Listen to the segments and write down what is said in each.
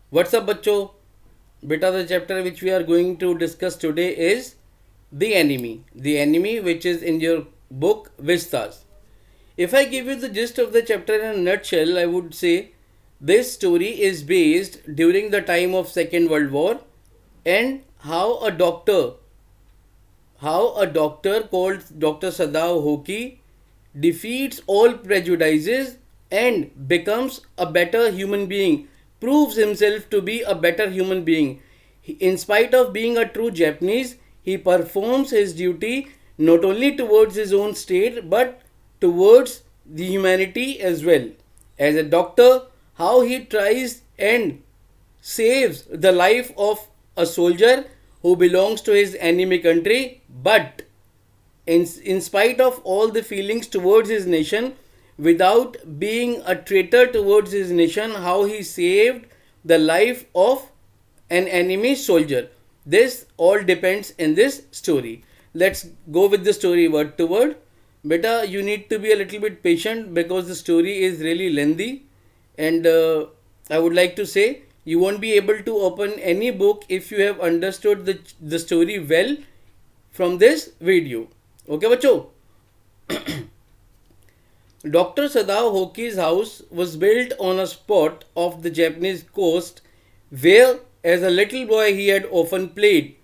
What's up, bachcho? Beta, the chapter which we are going to discuss today is the enemy. The enemy, which is in your book Vistas. If I give you the gist of the chapter in a nutshell, I would say this story is based during the time of Second World War and how a doctor called Dr. Sadao Hoki defeats all prejudices and becomes a better human being, proves himself to be a better human being. In spite of being a true Japanese, he performs his duty not only towards his own state but towards the humanity as well. As a doctor, how he tries and saves the life of a soldier who belongs to his enemy country, but in spite of all the feelings towards his nation, without being a traitor towards his nation, how he saved the life of an enemy soldier. This all depends in this story. Let's go with the story word to word. Beta, you need to be a little bit patient because the story is really lengthy, and I would like to say you won't be able to open any book if you have understood the story well from this video. Okay, bacho? Dr. Sadao Hoki's house was built on a spot of the Japanese coast where as a little boy he had often played.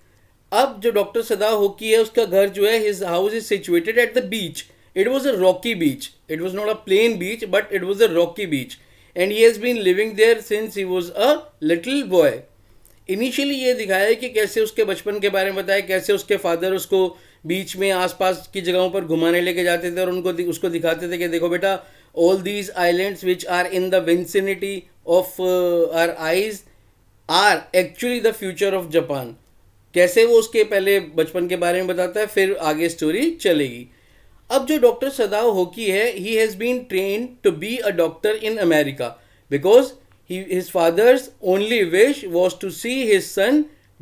अब जो doctor सदा होकी है उसका घर जो है his house is situated at the beach. It was a rocky beach. It was not a plain beach but it was a rocky beach and he has been living there since he was a little boy. Initially ये दिखाया है कि कैसे उसके बचपन के बारे में बताया, कैसे उसके फादर उसको बीच में आसपास की जगहों पर घुमाने लेके जाते थे और उसको दिखाते थे कि देखो बेटा, all these islands which are in the vicinity of our eyes are actually the future of Japan. कैसे वो उसके पहले बचपन के बारे में बताता है, फिर आगे स्टोरी चलेगी. अब जो डॉक्टर सदाओ होकी है, he has been train to be a doctor in America because his father's only wish was to see his son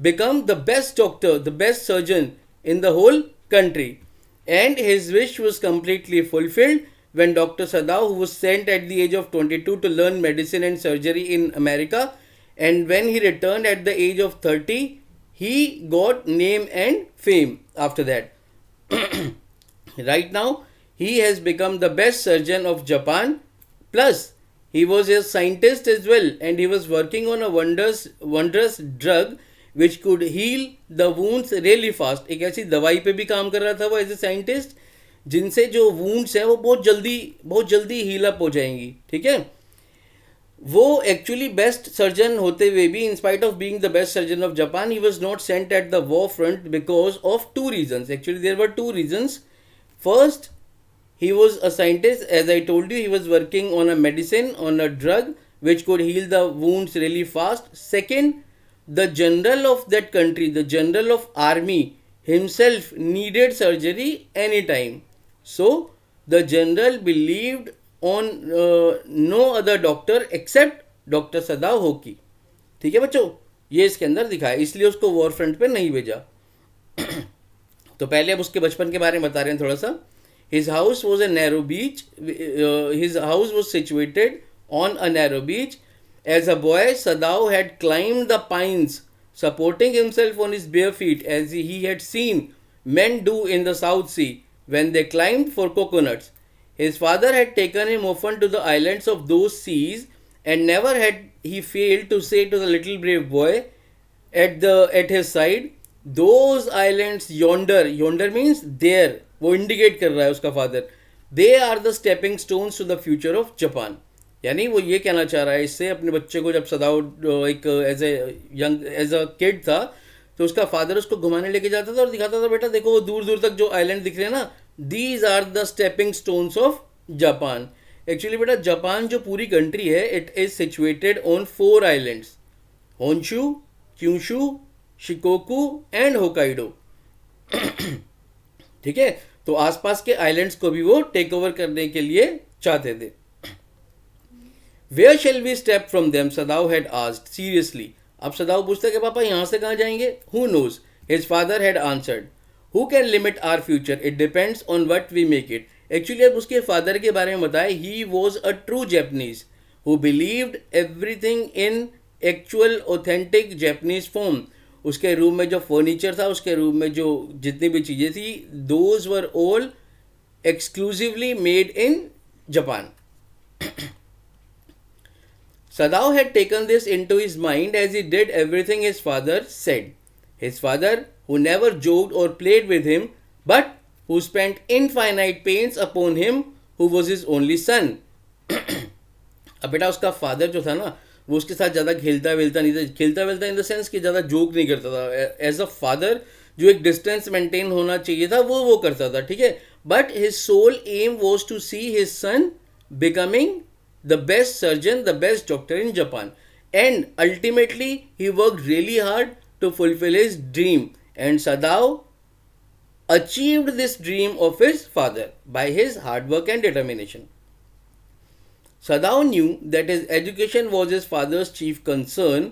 become the best doctor, the best surgeon in the whole country. And his wish was completely fulfilled when Dr. Sadao, who was sent at the age of 22 to learn medicine and surgery in America, and when he returned at the age of 30, he got name and fame after that. Right now, he has become the best surgeon of Japan. Plus, he was a scientist as well, and he was working on a wondrous drug which could heal the wounds really fast. एक ऐसी दवाई पे भी काम कर रहा था वो एज ए साइंटिस्ट जिनसे जो wounds हैं वो बहुत जल्दी हील अप हो जाएंगी. ठीक है, वो एक्चुअली बेस्ट सर्जन होते हुए भी, in spite of being the best surgeon of Japan, he was not sent at the war front because of two reasons. Actually there were two reasons. First, he was a scientist. As I told you, he was working on a medicine, on a drug which could heal the wounds really fast. Second, the general of that country, the general of army himself needed surgery anytime. So, the general believed on no other doctor except Dr. Sadao Hoki. ठीक है बच्चों, ये इसके अंदर दिखाया, इसलिए उसको war front पे नहीं भेजा. तो पहले अब उसके बचपन के बारे में बता रहे हैं थोड़ा सा. His house was a narrow beach. His house was situated on a narrow beach. As a boy, Sadao had climbed the pines, supporting himself on his bare feet, as he had seen men do in the South Sea when they climbed for coconuts. His father had taken him often to the islands of those seas, and never had he failed to say to the little brave boy at his side, those islands yonder means there, वो indicate कर रहा है उसका father, they are the stepping stones to the future of Japan. यानी वो ये कहना चाह रहा है इससे अपने बच्चे को, जब सदाओ एक एज अ किड था तो उसका फादर उसको घुमाने लेके जाता था और दिखाता था, बेटा देखो वो दूर दूर तक जो आइलैंड दिख रहे हैं ना, these are the stepping stones of Japan. Actually बेटा जापान जो पूरी कंट्री है, it is situated on 4 islands, Honshu, Kyushu, Shikoku and Hokkaido. ठीक है, तो आसपास के आइलैंड्स को भी वो टेक ओवर करने के लिए चाहते थे. Where shall we step from them, Sadao had asked seriously. अब सदाओ पूछता है कि पापा यहाँ से कहाँ जाएंगे. Who knows, his father had answered. Who can limit our future, it depends on what we make it. Actually अब उसके फादर के बारे में बताया, he was a true Japanese who believed everything in actual authentic Japanese form. उसके room में जो furniture था, उसके रूम में जो जितनी भी चीज़ें थी, those were all exclusively made in Japan. Sadao had taken this into his mind as he did everything his father said. His father, who never joked or played with him, but who spent infinite pains upon him, who was his only son. अब बेटा उसका father जो था ना, वो उसके साथ ज़्यादा खेलता वेलता नहीं था. खेलता वेलता इन द सेंस कि ज़्यादा जोक नहीं करता था. एज अ फादर जो एक डिस्टेंस मेंटेन होना चाहिए था वो करता था, ठीक है. But his sole aim was to see his son becoming the best surgeon, the best doctor in Japan. And ultimately he work really hard to fulfil his dream. And Sadao achieved this dream of his father by his hard work and determination. Sadao knew that his education was his father's chief concern.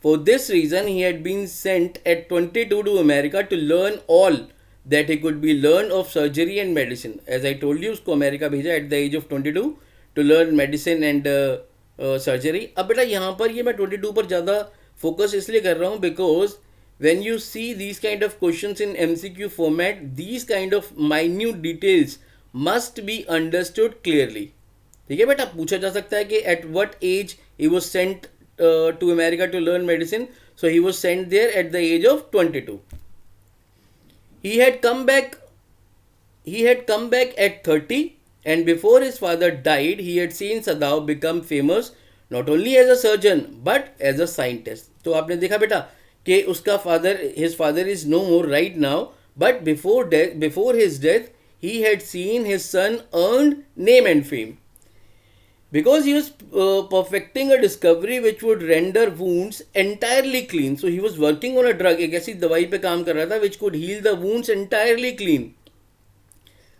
For this reason, he had been sent at 22 to America to learn all that he could be learned of surgery and medicine. As I told you, उसको America भेजा at the age of 22 to learn medicine and surgery. अब बेटा यहाँ पर ये मैं 22 पर ज़्यादा फोकस इसलिए कर रहा हूँ because when you see these kind of questions in MCQ format, these kind of minute details must be understood clearly. ठीक है बेटा, पूछा जा सकता है कि at what age he was sent to America to learn medicine. So he was sent there at the age of 22. He had come back at 30, and before his father died, he had seen Sadao become famous not only as a surgeon but as a scientist. तो आपने देखा बेटा कि उसका his father is no more right now, but before his death, he had seen his son earned name and fame. Because he was perfecting a discovery which would render wounds entirely clean. So he was working on a drug, एक ऐसी दवाई पे काम कर रहा था which could heal the wounds entirely clean.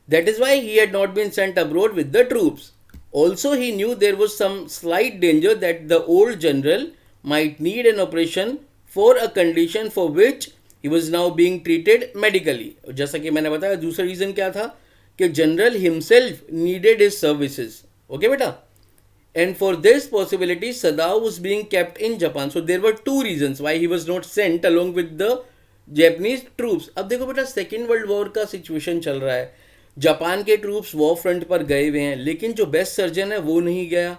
That is why he had not been sent abroad with the troops. Also, he knew there was some slight danger that the old general might need an operation for a condition for which he was now being treated medically. जैसा कि मैंने बताया, दूसरा reason क्या था कि general himself needed his services. Okay बेटा? And for this possibility, Sadao was being kept in Japan. So there were two reasons why he was not sent along with the Japanese troops. अब देखो बेटा, second world war का situation चल रहा है. Japan के troops war front पर गए हुए हैं, लेकिन जो बेस्ट सर्जन है वो नहीं गया.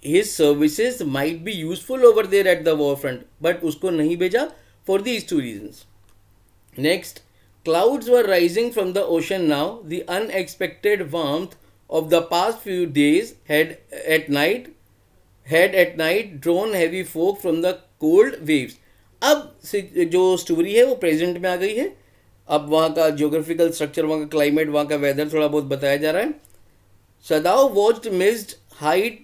His services might be useful over there at the war front, but उसको नहीं भेजा for these two reasons. Next, clouds were rising from the ocean now. The unexpected warmth of the past few days had at night drawn heavy fog from the cold waves. अब जो story है वो present में आ गई है. अब वहाँ का जियोग्राफिकल स्ट्रक्चर, वहाँ का क्लाइमेट, वहाँ का वेदर थोड़ा बहुत बताया जा रहा है. Sadao watched mist hide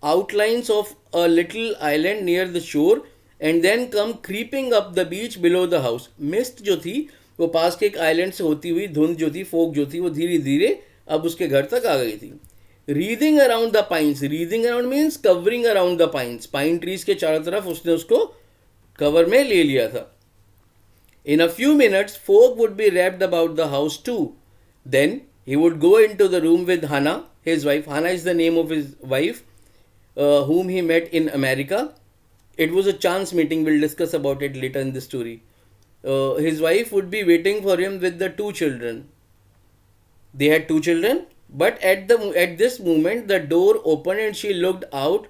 outlines of a little island near the shore and then come creeping up the beach below the house. Mist जो थी वो पास के एक आइलैंड से होती हुई, धुंध जो थी, फोग जो थी, वो धीरे धीरे अब उसके घर तक आ गई थी. Wreathing around the pines, wreathing around means covering around the pines. Pine trees के चारों तरफ उसने उसको कवर में ले लिया था. In a few minutes, fog would be wrapped about the house too. Then he would go into the room with Hana, his wife. Hana is the name of his wife, whom he met in America. It was a chance meeting. We'll discuss about it later in the story. His wife would be waiting for him with the two children. They had two children, but at this moment, the door opened and she looked out.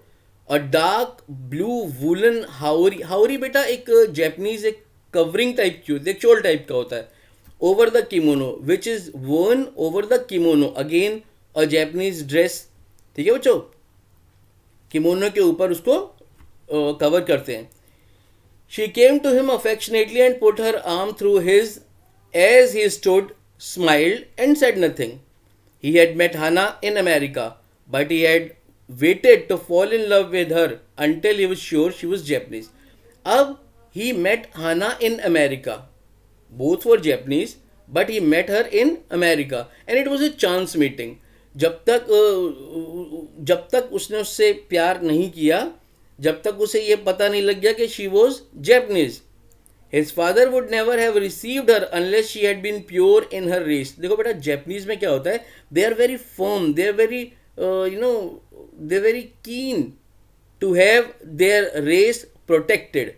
A dark blue woolen haori. Haori बेटा एक Japanese एक covering type की होती है, Chola type का होता है. Over the kimono, which is worn over the kimono. Again a Japanese dress. ठीक है बच्चों, किमोनो के ऊपर उसको कवर करते हैं. She came to him affectionately and put her arm through his as he stood, smiled and said nothing. He had met Hana in America, but he had waited to fall in love with her until he was sure she was Japanese. अब he met Hana in America. Both were Japanese, but he met her in America, and it was a chance meeting. जब तक उसने उससे प्यार नहीं किया, जब तक उसे ये पता नहीं लग गया कि she was Japanese. His father would never have received her unless she had been pure in her race. देखो बेटा, Japanese में क्या होता है, they are very firm, they are very they're very keen to have their race protected.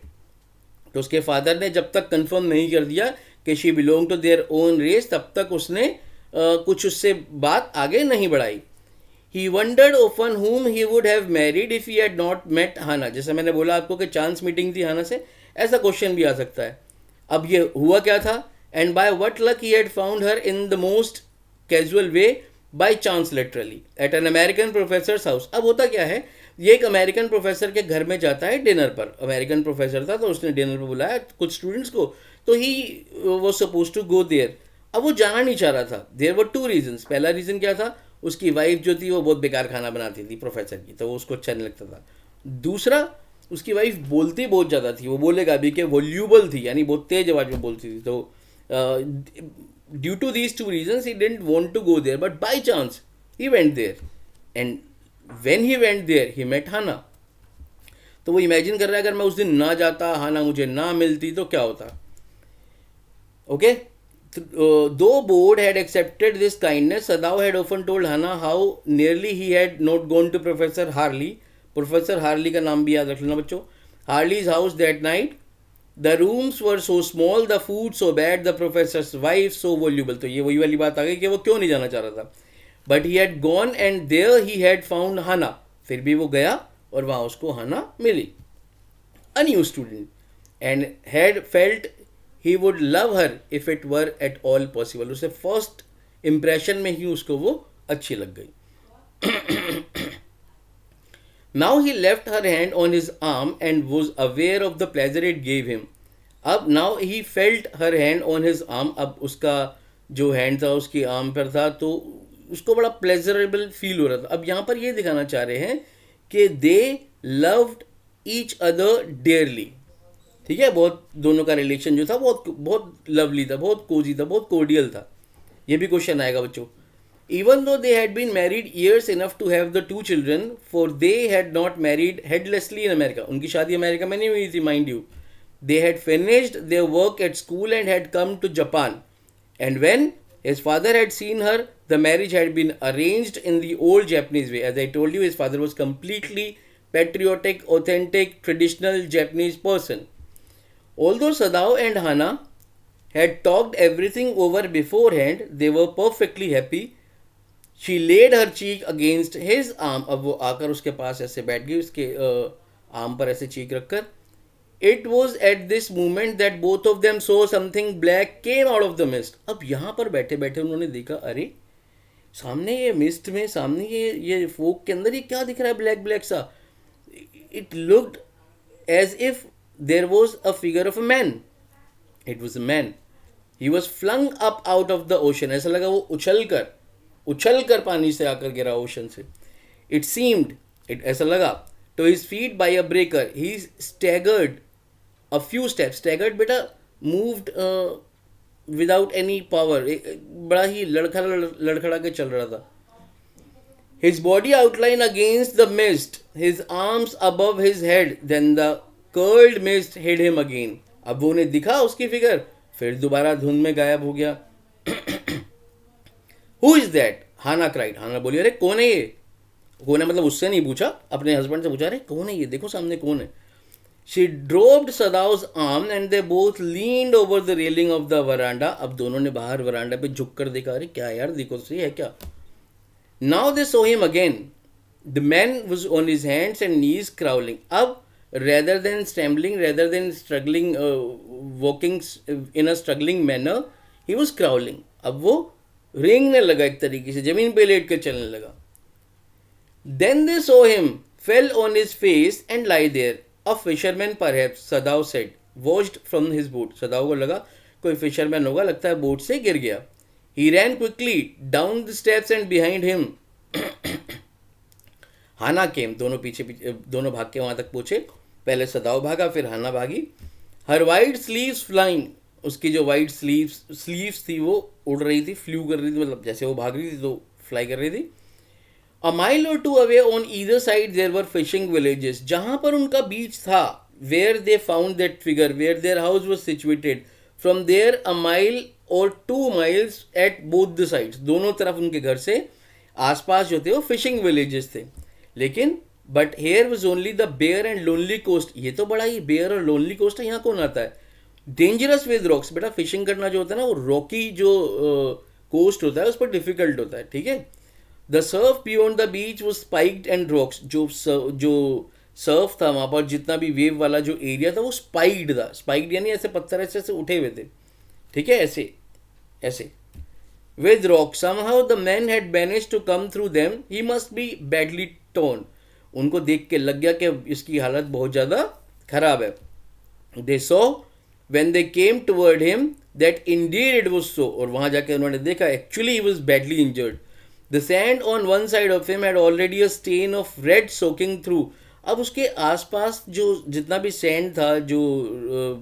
तो उसके father ने जब तक कंफर्म नहीं कर दिया कि she belong to their own race, तब तक उसने कुछ उससे बात आगे नहीं बढ़ाई. He wondered often whom he would have married if he had not met हाना. जैसे मैंने बोला आपको कि चांस मीटिंग थी हाना से, ऐसा क्वेश्चन भी आ सकता है. अब ये हुआ क्या था? And by what luck he had found her in the most casual way, by chance literally, at an American professor's house. अब होता क्या है, ये एक अमेरिकन प्रोफेसर के घर में जाता है डिनर पर. अमेरिकन प्रोफेसर था तो उसने डिनर पर बुलाया कुछ स्टूडेंट्स को, तो he was suppose to go there. अब वो जाना नहीं चाह रहा था. There were two reasons. पहला रीज़न क्या था, उसकी वाइफ जो थी वो बहुत बेकार खाना बनाती थी प्रोफेसर की, तो वो उसको अच्छा नहीं लगता था. दूसरा, उसकी वाइफ बोलती बहुत ज़्यादा थी, वो बोलेगा भी कि वॉल्यूबल थी, यानी बहुत तेज आवाज़ में बोलती थी. तो due to these two reasons he didn't want to go there, but by chance he went there. And when he went there he met Hana. तो वो इमेजिन कर रहा है अगर मैं उस दिन ना जाता, हाना मुझे ना मिलती तो क्या होता. Okay. Though Board had accepted this kindness, Sadao had often told Hannah how nearly he had not gone to Professor Harley. Professor Harley का नाम भी याद रख लेना बच्चों. Harley's house that night. The rooms were so small, the food so bad, the professor's wife so voluble. तो ये वही वाली बात आ गई कि वो क्यों नहीं जाना चाह रहा था. But he had gone and there he had found Hannah. फिर भी वो गया और वहाँ उसको हाना मिली. A new student. And had felt he would love her if it were at all possible. उसे फर्स्ट इम्प्रेशन में ही उसको वो अच्छी लग गई. Now he left her hand on his arm and was aware of the pleasure it gave him. अब now he felt her hand on his arm. अब उसका जो हैंड था उसकी आर्म पर था, तो उसको बड़ा प्लेजरेबल फील हो रहा था. अब यहाँ पर ये दिखाना चाह रहे हैं कि they loved each other dearly. ठीक है, बहुत दोनों का रिलेशन जो था बहुत बहुत लवली था, बहुत कोजी था, बहुत कोर्डियल था. ये भी क्वेश्चन आएगा बच्चों. Even though they had been married years enough to have the 2 children, for they had not married heedlessly in America. उनकी शादी अमेरिका में नहीं हुई थी, mind you. They had finished their work at school and had come to Japan. And when his father had seen her, the marriage had been arranged in the old Japanese way. As I told you, his father was completely patriotic, authentic, traditional Japanese person. Although Sadao and Hana had talked everything over beforehand, they were perfectly happy. She laid her cheek against his arm. अब वो आकर उसके पास ऐसे बैठ गई, उसके arm पर ऐसे चीक रखकर. It was at this moment that both of them saw something black came out of the mist. अब यहाँ पर बैठे बैठे उन्होंने देखा, अरे सामने ये मिस्ट में, सामने ये फोक के अंदर ये क्या दिख रहा है ब्लैक ब्लैक सा. It looked as if there was a figure of a man. It was a man. He was flung up out of the ocean. ऐसा लगा वो उछल कर पानी से आकर गिरा ओशन से. It seemed, ऐसा लगा, to his feet by a breaker. He staggered a few steps. Staggered बेटा moved without any power. बड़ा ही लड़खड़ा के चल रहा था. His body outlined against the mist, his arms above his head. Then the curled mist hid him again. अब वो उन्हें दिखा उसकी फिगर, फिर दोबारा धुंध में गायब हो गया. Who is that? Hana cried. हाना बोली, अरे कौन है ये? कौन है मतलब उससे नहीं पूछा, अपने हस्बैंड से पूछा, अरे कौन है ये, देखो सामने कौन है. She dropped Sadao's arm and they both leaned over the railing of the veranda. अब दोनों ने बाहर वरांडा पे झुक कर देखा, अरे क्या यार, देखो सही है क्या. Now they saw him again. The man was on his hands and knees crawling. अब rather than stumbling, rather than struggling, walking in a struggling manner, he was crawling. अब वो रेंगने लगा, एक तरीके से जमीन पे लेट कर चलने लगा. Then they saw him, fell on his face and lie there. A fisherman perhaps, Sadao said, washed from his boat. Sadao को लगा कोई फिशरमैन होगा, लगता है बोट से गिर गया. He ran quickly down the steps and behind him. Hana came. दोनों भाग के वहाँ तक पहुँचे. पहले सदाओ भागा, फिर हाना भागी. Her white sleeves flying. उसकी जो white sleeves थी वो उड़ रही थी, फ्लू कर रही थी, मतलब जैसे वो भाग रही थी तो फ्लाई कर रही थी. A mile or two away on either side there were fishing villages. जहाँ पर उनका बीच था, where they found that figure, where their house was situated. From there a mile or 2 miles at both the sides. दोनों तरफ उनके घर से आसपास जो थे वो फिशिंग विलेजेस थे. लेकिन but here was only the bare and lonely coast. ये तो बड़ा ही बेयर और लोनली कोस्ट है, यहाँ कौन आता है. Dangerous with rocks. बेटा फिशिंग करना जो होता है ना वो रॉकी जो कोस्ट होता है उस पर डिफिकल्ट होता है. ठीक है. The Surf beyond the beach वो स्पाइक्ड एंड रॉक्स. जो सर्फ था वहाँ पर, जितना भी वेव वाला जो एरिया था वो स्पाइक्ड था. स्पाइक्ड यानी ऐसे पत्थर ऐसे ऐसे उठे हुए थे. ठीक है, ऐसे ऐसे with rock. Somehow the man had managed to come through them. He must be badly torn. उनको देख के लग गया कि इसकी हालत बहुत ज़्यादा खराब है. They saw when they came toward him that indeed it was so. और वहाँ जाके उन्होंने देखा actually he was badly injured. The sand on one side of him had already a stain of red soaking through. अब उसके आसपास जो जितना भी सैंड था जो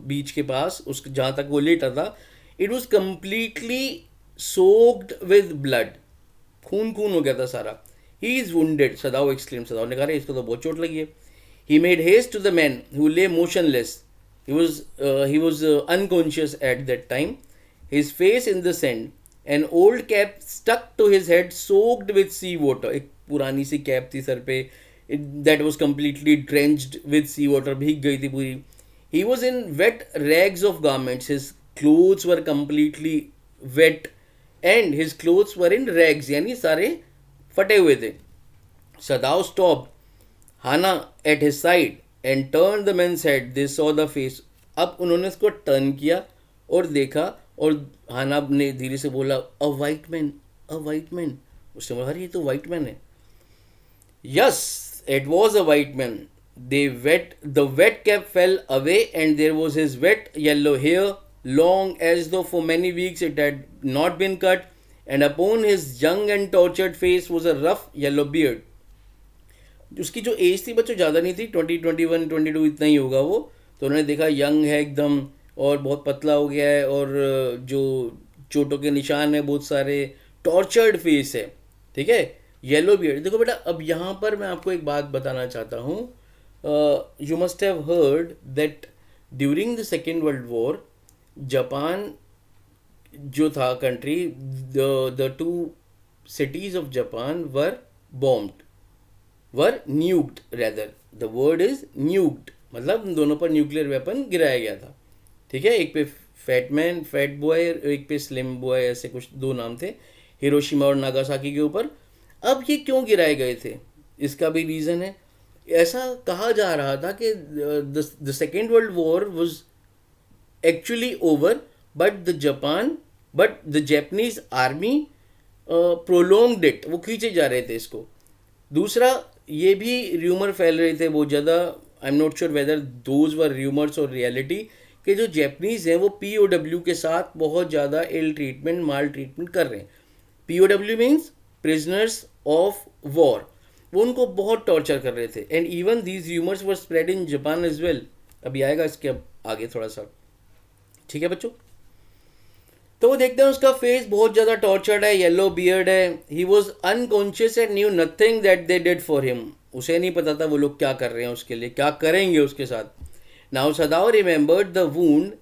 बीच के पास उस जहाँ तक वो लेटा था, it was completely soaked with blood. खून खून हो गया था सारा. He is wounded. Sadao exclaim. Sadao ने कहा इसको तो बहुत चोट लगी है. He made haste to the man who lay motionless. he was unconscious at that time. His face in the sand. An old cap stuck to his head soaked with sea water. एक पुरानी C cap थी sir पे. That was completely drenched with sea water. भीग गई थी पूरी. He was in wet rags of garments. His clothes were completely wet and his clothes were in rags. यानी सारे फटे हुए थे. Sadao stopped Hana at his side and turned the man's head. They saw the face. अब उन्होंने उसको turn किया और देखा और हाना ने धीरे से बोला अ वाइट मैन, अ वाइट मैन. उसने बोला अरे ये तो वाइट मैन है. Yes, it was a white man. The wet cap fell away and there was his wet yellow hair, long as though for many weeks it had not been cut, and upon his young and tortured face was a rough yellow beard. उसकी जो as थी बच्चों ज़्यादा नहीं थी, 21 22 इतना ही होगा वो. तो उन्होंने देखा यंग है एकदम और बहुत पतला हो गया है और जो चोटों के निशान है बहुत सारे, टॉर्चर्ड फेस है. ठीक है, येलो बियर्ड. देखो बेटा अब यहाँ पर मैं आपको एक बात बताना चाहता हूँ. You must have heard that during the second world war Japan जो था country, the two cities of Japan were bombed, were nuked rather. The word is nuked. मतलब दोनों पर न्यूक्लियर वेपन गिराया गया था. ठीक है, एक पे फैट बॉय, एक पे स्लिम बॉय, ऐसे कुछ दो नाम थे, हिरोशिमा और नागासाकी के ऊपर. अब ये क्यों गिराए गए थे इसका भी रीज़न है. ऐसा कहा जा रहा था कि the second world war was actually over but the Japanese army prolonged it. वो खींचे जा रहे थे इसको. दूसरा ये भी र्यूमर फैल रहे थे बहुत ज़्यादा. I am not sure whether those were rumours और रियलिटी कि जो जैपनीज़ हैं वो POW के साथ बहुत ज़्यादा इल ट्रीटमेंट, माल ट्रीटमेंट कर रहे हैं. POW means prisoners of war. वो उनको बहुत टॉर्चर कर रहे थे. And even these rumours were spread in Japan as well. अभी आएगा इसके अब आगे थोड़ा सा. ठीक है बच्चों, तो वो देखते हैं उसका फेस बहुत ज़्यादा टॉर्चर्ड है, येलो बियर्ड है. He was unconscious and knew nothing that they did for him. उसे नहीं पता था वो लोग क्या कर रहे हैं उसके लिए, क्या करेंगे उसके साथ. Now Sadao remembered the wound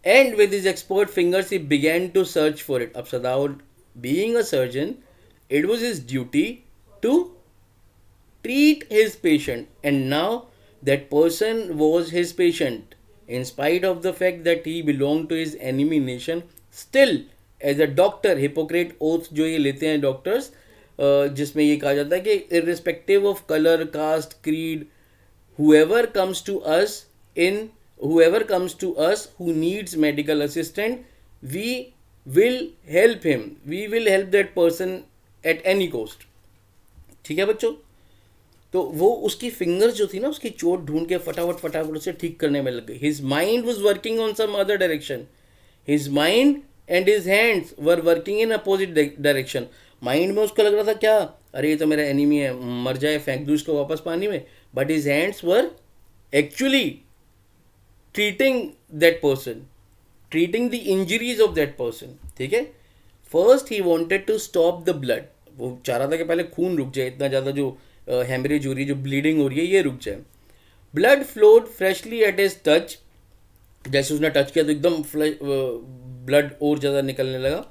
and with his expert fingers he began to search for it. अब Sadao being a surgeon, it was his duty to treat his patient, and now that person was his patient. In spite of the fact that he belonged to his enemy nation, still as a doctor, Hippocrates oath जो ये लेते हैं doctors, जिसमें ये कहा जाता है कि irrespective of color, caste, creed, whoever comes to us who needs medical assistance, we will help him. We will help that person at any cost. ठीक है बच्चों, तो वो उसकी फिंगर्स जो थी ना, उसकी चोट ढूंढ के फटाफट उसे ठीक करने में लग गई. His mind was working on some other direction. His mind and his hands were working in opposite direction. Mind में उसको लग रहा था क्या, अरे ये तो मेरा एनिमी है, मर जाए, फेंक दूँ इसको वापस पानी में. But his hands were actually treating that person, treating the injuries of that person. ठीक है, first he wanted to stop the blood. वो चाह रहा था कि पहले खून रुक जाए, इतना ज़्यादा जो हेमरेज हो रही है, जो ब्लीडिंग हो रही है, ये रुक जाए. Blood flowed freshly at his touch. जैसे उसने टच किया तो एकदम ब्लड और ज़्यादा निकलने लगा.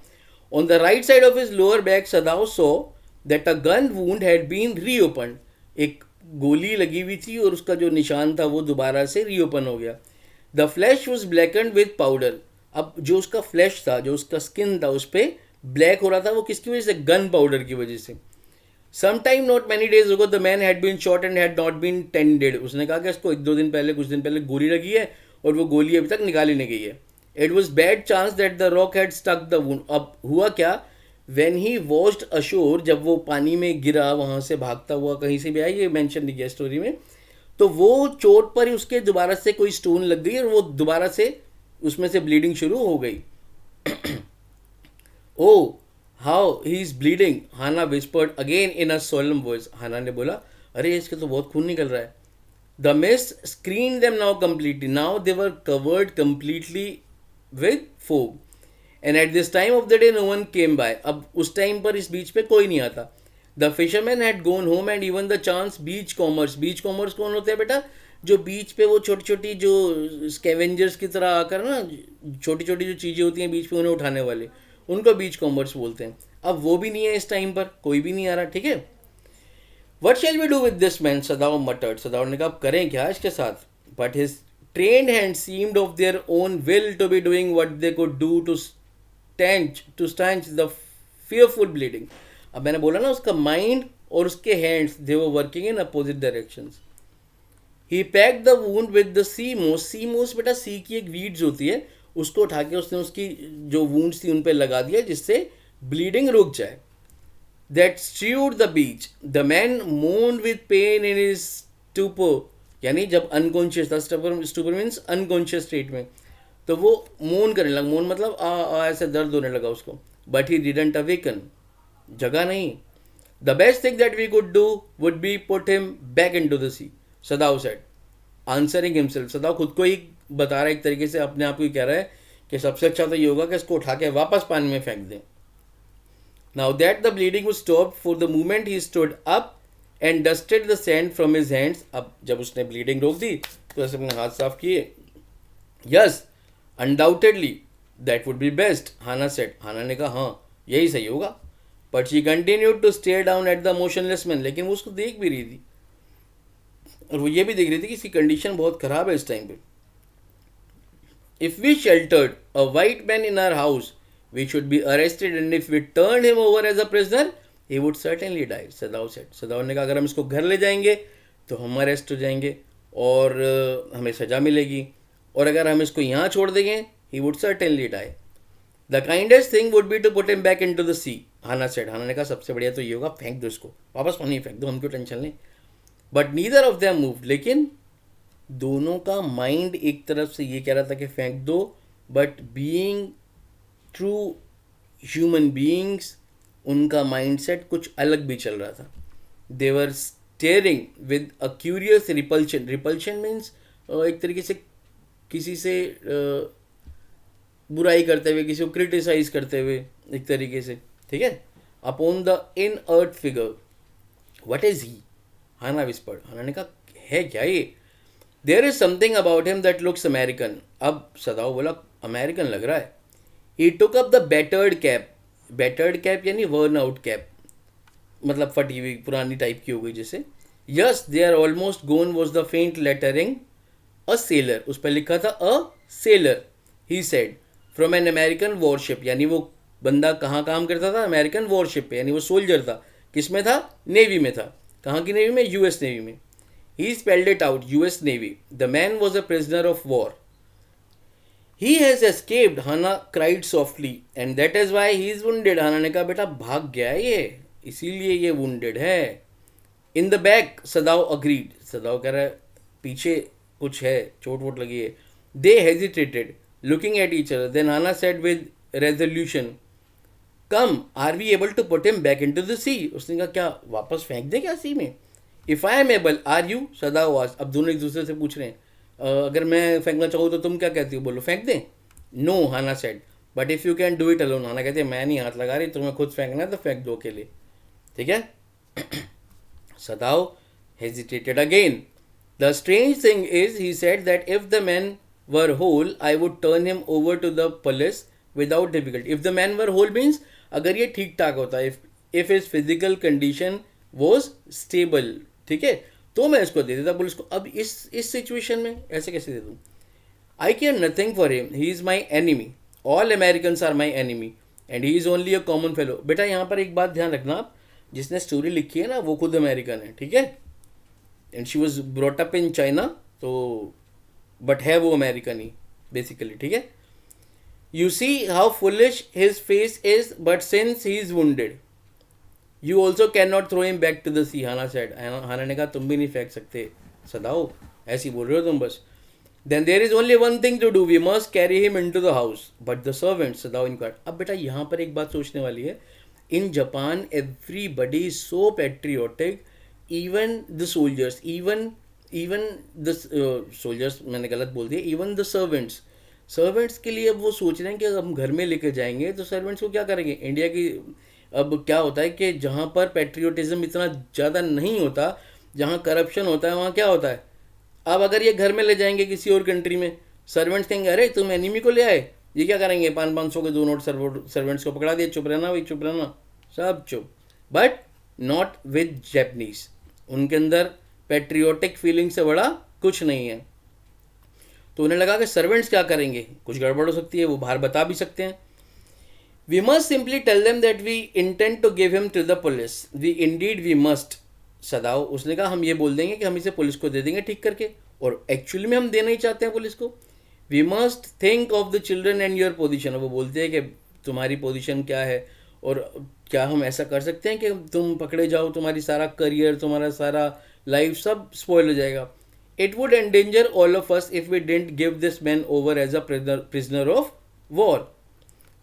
On the right side of his lower back Sadao saw that a gun wound had been reopened. एक गोली लगी हुई थी और उसका जो निशान था वो दोबारा से रीओपन हो गया. The flesh was blackened with powder. अब जो उसका फ्लैश था, जो उसका स्किन था, उस पर ब्लैक हो रहा था. वो किसकी वजह से? गन पाउडर की वजह से. Some time not many days ago the man had been shot and had not been tended. उसने कहा कि इसको 1-2 दिन पहले, कुछ दिन पहले गोली लगी है और वो गोली अभी तक निकाली नहीं गई है. It was bad chance that the rock had stuck the wound. अब हुआ क्या? वेन ही वॉच्ड अशोर, जब वो पानी में गिरा, वहाँ से भागता हुआ कहीं से भी आया, ये मेंशन नहीं किया स्टोरी में, तो वो चोट पर ही उसके दोबारा से कोई स्टोन लग गई और वो दोबारा से उसमें से ब्लीडिंग शुरू हो गई. Oh how he is bleeding, Hana whispered again in a solemn voice. Hana ने बोला, अरे इसके तो बहुत खून निकल रहा है. The mist screen them now completely. Now they were covered completely with fog. And at this time of the day no one came by. अब उस टाइम पर इस बीच पे कोई नहीं आता. The fisherman had gone home and even the chance beachcombers. Beachcombers कौन होते हैं बेटा? जो बीच पे वो छोटी छोटी जो स्कैवेंजर्स की तरह आकर ना, छोटी छोटी जो चीज़ें होती हैं बीच पे, उन्हें उठाने वाले, उनको बीच कॉमर्स बोलते हैं. अब वो भी नहीं है इस टाइम पर, कोई भी नहीं आ रहा. ठीक है. What shall we do with this man, Sadao muttered. Sadao ने कहा, करें क्या इसके साथ? But his trained hand seemed of their own will to be doing what they could do to staunch the fearful bleeding. अब मैंने बोला ना, उसका माइंड और उसके hands, they were working in opposite directions. He packed the wound with the sea moss. Sea मोस बेटा सी की एक वीड्स होती है, उसको उठा के उसने उसकी जो वुंड्स थी उन पे लगा दिया, जिससे ब्लीडिंग रुक जाए. That strewed the beach. The man moaned with pain in his stupor. यानी जब अनकॉन्शियस था, स्टूपर मीन्स अनकॉन्शियस स्टेट में, तो वो मोन करने लगा. मोन मतलब ऐसे दर्द होने लगा उसको. But he didn't awaken. जगा नहीं. The best thing that we could do would be put him back in to the sea, Sadao said, answering himself. Sadao खुद को ही बता रहा है, एक तरीके से अपने आप को ही कह रहा है कि सबसे अच्छा तो ये होगा कि इसको उठा के वापस पानी में फेंक दें. Now that the bleeding would stop for the moment he stood up and dusted the sand from his hands. अब जब उसने ब्लीडिंग रोक दी तो ऐसे अपने हाथ साफ किए. Yes undoubtedly that would be best, Hana said. Hana ने कहा, हाँ यही सही होगा. But she continued to stare down at the motionless man. लेकिन वो उसको देख भी रही थी और वो ये भी देख रही थी कि इसकी कंडीशन बहुत खराब है इस टाइम पे. If we sheltered a white man in our house we should be arrested and if we turn him over as a prisoner he would certainly die, Sadao said. Sadao ने कहा, अगर हम इसको घर ले जाएंगे तो हम अरेस्ट हो जाएंगे और हमें सज़ा मिलेगी, और अगर हम इसको यहाँ छोड़ देंगे he would certainly die. The kindest thing would be to put him back in to the sea, Hana said. Hana ने कहा, सबसे बढ़िया तो ये होगा, फेंक दो इसको वापस पानी में, फेंक दो, हम क्यों टेंशन लें. But neither of them moved. लेकिन दोनों का माइंड एक तरफ से ये कह रहा था कि फेंक दो, but being true human beings, उनका माइंडसेट कुछ अलग भी चल रहा था. They were staring with a curious repulsion. Repulsion means एक तरीके से किसी से बुराई करते हुए, किसी को क्रिटिसाइज करते हुए एक तरीके से. ठीक है. Upon the inert figure. What is he, Hana whispered. Hana ने कहा, है क्या ये? There is something about him that looks American. अब सदाव बोला, अमेरिकन लग रहा है. He took up the battered cap. Battered cap यानी वर्न आउट कैप, मतलब फटी हुई पुरानी टाइप की हो गई जैसे. Yes they are almost gone was the faint lettering a sailor. उस पर लिखा था a sailor. He said from an American warship. यानी वो बंदा कहाँ काम करता था? अमेरिकन वॉरशिप पे. यानी वो सोल्जर था. किस में था? नेवी में था. कहाँ की नेवी में? यूएस नेवी में. He spelled it out, US navy. The man was a prisoner of war. He has escaped, Hana cried softly, and that is why he is wounded. Hana ने कहा, बेटा भाग गया है ये, इसीलिए ये वुंडेड है. In the back, सदाव agreed. सदाव कह रहा है पीछे कुछ है, चोट वोट लगी है. They hesitated looking at each other. Then Hana said with resolution, come are we able to put him back in to the sea. उसने कहा, क्या वापस फेंक दे क्या सी में? If I am able are you, Sadao was. अब दोनों एक दूसरे से पूछ रहे हैं, अगर मैं फेंकना चाहूँ तो तुम क्या कहती हो, बोलो फेंक दें. No, Hana said, but if you can do it alone. Hana कहते हैं, मैं नहीं हाथ लगा रही, तुम्हें खुद फेंकना है तो फेंक दो अकेले. ठीक है. सदाव hesitated again. The strange thing is, he said that if the man were whole, I would turn him over to the police without difficulty. If the man were whole means अगर ये ठीक ठाक होता, if his physical condition was stable, ठीक है, तो मैं इसको दे देता पुलिस को। अब इस सिचुएशन में ऐसे कैसे दे दूँ? I care nothing for him, he is my enemy, all Americans are my enemy and he is only a common fellow. बेटा यहाँ पर एक बात ध्यान रखना आप, जिसने स्टोरी लिखी है ना वो खुद अमेरिकन है, ठीक है, and she was brought up in China, तो बट है वो अमेरिकन ही बेसिकली, ठीक है। You see how foolish his face is, but since he is wounded you also can not throw him back to the sea, Hana said. Hana ने कहा तुम भी नहीं फेंक सकते सदाओ, ऐसी बोल रहे हो तुम बस। Then there is only one thing to do, we must carry him in to the house but the servant, Sadao inquired. अब बेटा यहाँ पर एक बात सोचने वाली है, in Japan everybody is so patriotic, even the soldiers, even even the soldiers, मैंने गलत बोल दिया, इवन द सर्वेंट्स, सर्वेंट्स के लिए अब वो सोच रहे हैं कि हम घर में लेके जाएंगे तो सर्वेंट्स को क्या करेंगे। इंडिया की अब क्या होता है कि जहाँ पर पेट्रियोटिज्म इतना ज़्यादा नहीं होता, जहाँ करप्शन होता है, वहाँ क्या होता है, अब अगर ये घर में ले जाएंगे किसी और कंट्री में, सर्वेंट्स कहेंगे अरे तुम एनिमी को ले आए, ये क्या करेंगे, 500 के 2 नोट सर्वेंट्स को पकड़ा दिए, चुप रहना भाई चुप रहना, सब चुप। बट नॉट विद जैपनीज, उनके अंदर पेट्रियोटिक फीलिंग से बड़ा कुछ नहीं है। तो उन्हें लगा कि सर्वेंट्स क्या करेंगे, कुछ गड़बड़ हो सकती है, वो बाहर बता भी सकते हैं। We must simply tell them that we intend to give him to the police, we indeed we must, Sadao उसने कहा हम ये बोल देंगे कि हम इसे पुलिस को दे देंगे ठीक करके, और एक्चुअली में हम देना ही चाहते हैं पुलिस को। We must think of the children and your position, वो बोलते हैं कि तुम्हारी पोजीशन क्या है, और क्या हम ऐसा कर सकते हैं कि तुम पकड़े जाओ, तुम्हारी सारा करियर, तुम्हारा सारा लाइफ सब स्पॉइल हो जाएगा। It would endanger all of us if we didn't give this man over as a prisoner of war.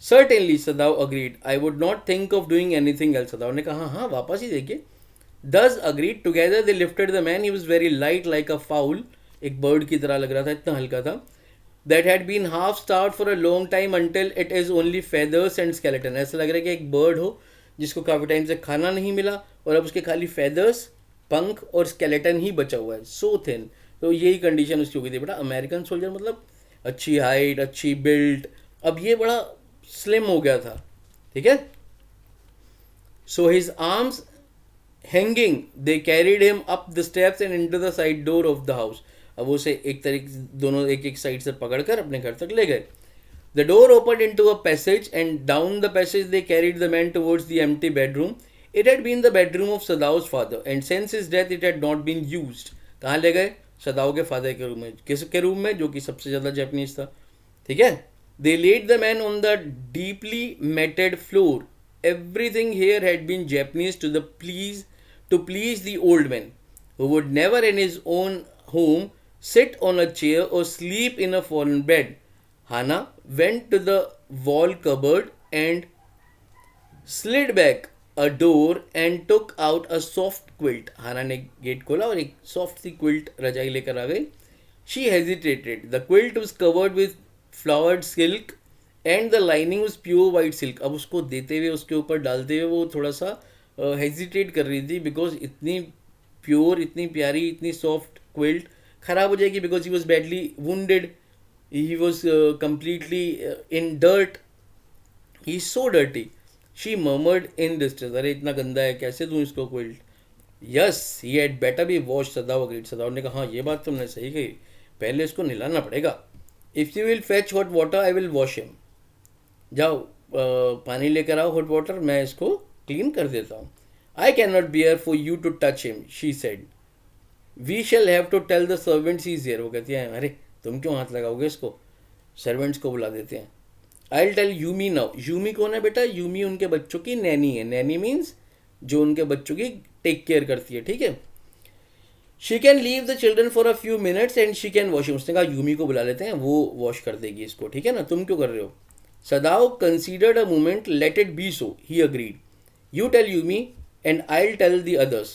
Certainly, Sadao agreed, I would not think of doing anything else. Sadao ने कहा हाँ वापस ही देखिए। Thus agreed, together they lifted the man. He was very light like a fowl, एक bird की तरह लग रहा था, इतना हल्का था। That had been half starved for a long time until it is only feathers and skeleton. ऐसा लग रहा है कि एक बर्ड हो जिसको काफ़ी टाइम से खाना नहीं मिला और अब उसके खाली feathers, पंख और skeleton ही बचा हुआ है, so thin। तो यही कंडीशन उसकी हो गई थी। बेटा अमेरिकन सोल्जर मतलब अच्छी हाइट, अच्छी बिल्ट, अब ये बड़ा स्लिम हो गया था, ठीक है। So his arms hanging they carried him up the steps and into the side door of the house. अब उसे एक तरीके दोनों एक एक साइड से पकड़कर अपने घर तक ले गए। The door open into a passage and down the passage they carried the man towards the empty bedroom. It had been the bedroom of Sadao's father and since his death it had not been used. कहाँ ले गए? सदाओ के father के room में। किसके room में? जो कि सबसे ज़्यादा जापानीज था, ठीक है। They laid the man on the deeply matted floor. Everything here had been Japanese to please the old man, who would never in his own home sit on a chair or sleep in a foreign bed. Hana went to the wall cupboard and slid back a door and took out a soft quilt. Hana ने gate खोला और एक soft सी quilt रजाई लेकर आ गई. She hesitated. The quilt was covered with flowered silk and the lining was pure white silk. अब उसको देते हुए, उसके ऊपर डालते हुए वो थोड़ा सा हेजिटेट कर रही थी, बिकॉज इतनी प्योर, इतनी प्यारी, इतनी सॉफ्ट क्विल्ट खराब हो जाएगी, because he was badly wounded, he was completely in dirt, he is so dirty. She murmured in distress, अरे इतना गंदा है, कैसे दूँ इसको quilt? Yes, he had better be wash. सदाव agreed, सदाव ने कहा हाँ ये बात तुमने सही कही, पहले इसको नहलाना पड़ेगा। If you will fetch hot water I will wash him. जाओ पानी लेकर आओ, हॉट वाटर, मैं इसको क्लीन कर देता हूँ। I can not bear for you to touch him, she said. We shall have to tell the servants he is here. वो कहती है अरे तुम क्यों हाथ लगाओगे इसको, सर्वेंट्स को बुला देते हैं। I will tell Yumi now. Yumi कौन है बेटा? यूमी उनके बच्चों की नैनी है। नैनी मीन्स जो उनके बच्चों की टेक केयर करती है, ठीक है। She can leave the children for a few minutes and she can wash. उसने कहा यूमी को बुला लेते हैं, वो वॉश कर देगी इसको, ठीक है ना, तुम क्यों कर रहे हो? Sadao considered a moment. Let it be so, he agreed. You tell Yumi and I'll tell the others.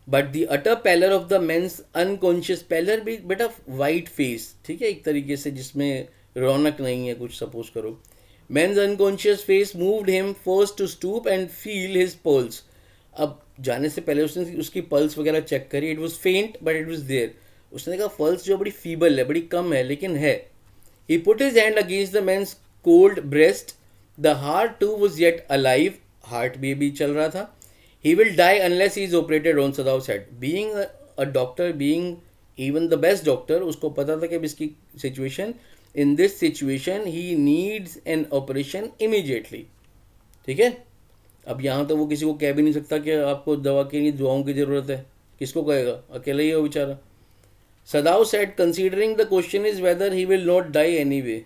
But the utter pallor of the man's unconscious pallor भी बेटा white face, ठीक है, एक तरीके से जिसमें रौनक नहीं है कुछ, सपोज करो। Man's unconscious face moved him first to stoop and feel his pulse. अब जाने से पहले उसने उसकी पल्स वगैरह चेक करी। It was faint but it was there. उसने कहा पल्स जो बड़ी फीबल है, बड़ी कम है, लेकिन है। He put his hand against the man's cold breast. The heart too was yet alive. Heart भी चल रहा था. He will die unless he is operated on, Sadao said. Being a doctor, being even the best doctor, उसको पता था कि अब इसकी situation, in this situation he needs an operation immediately. ठीक है. अब यहाँ तो वो किसी को कह भी नहीं सकता कि आपको दवा की नहीं, दुआओं की ज़रूरत है. किसको कहेगा? अकेला ही है वो बेचारा. Sadao said, considering the question is whether he will not die anyway.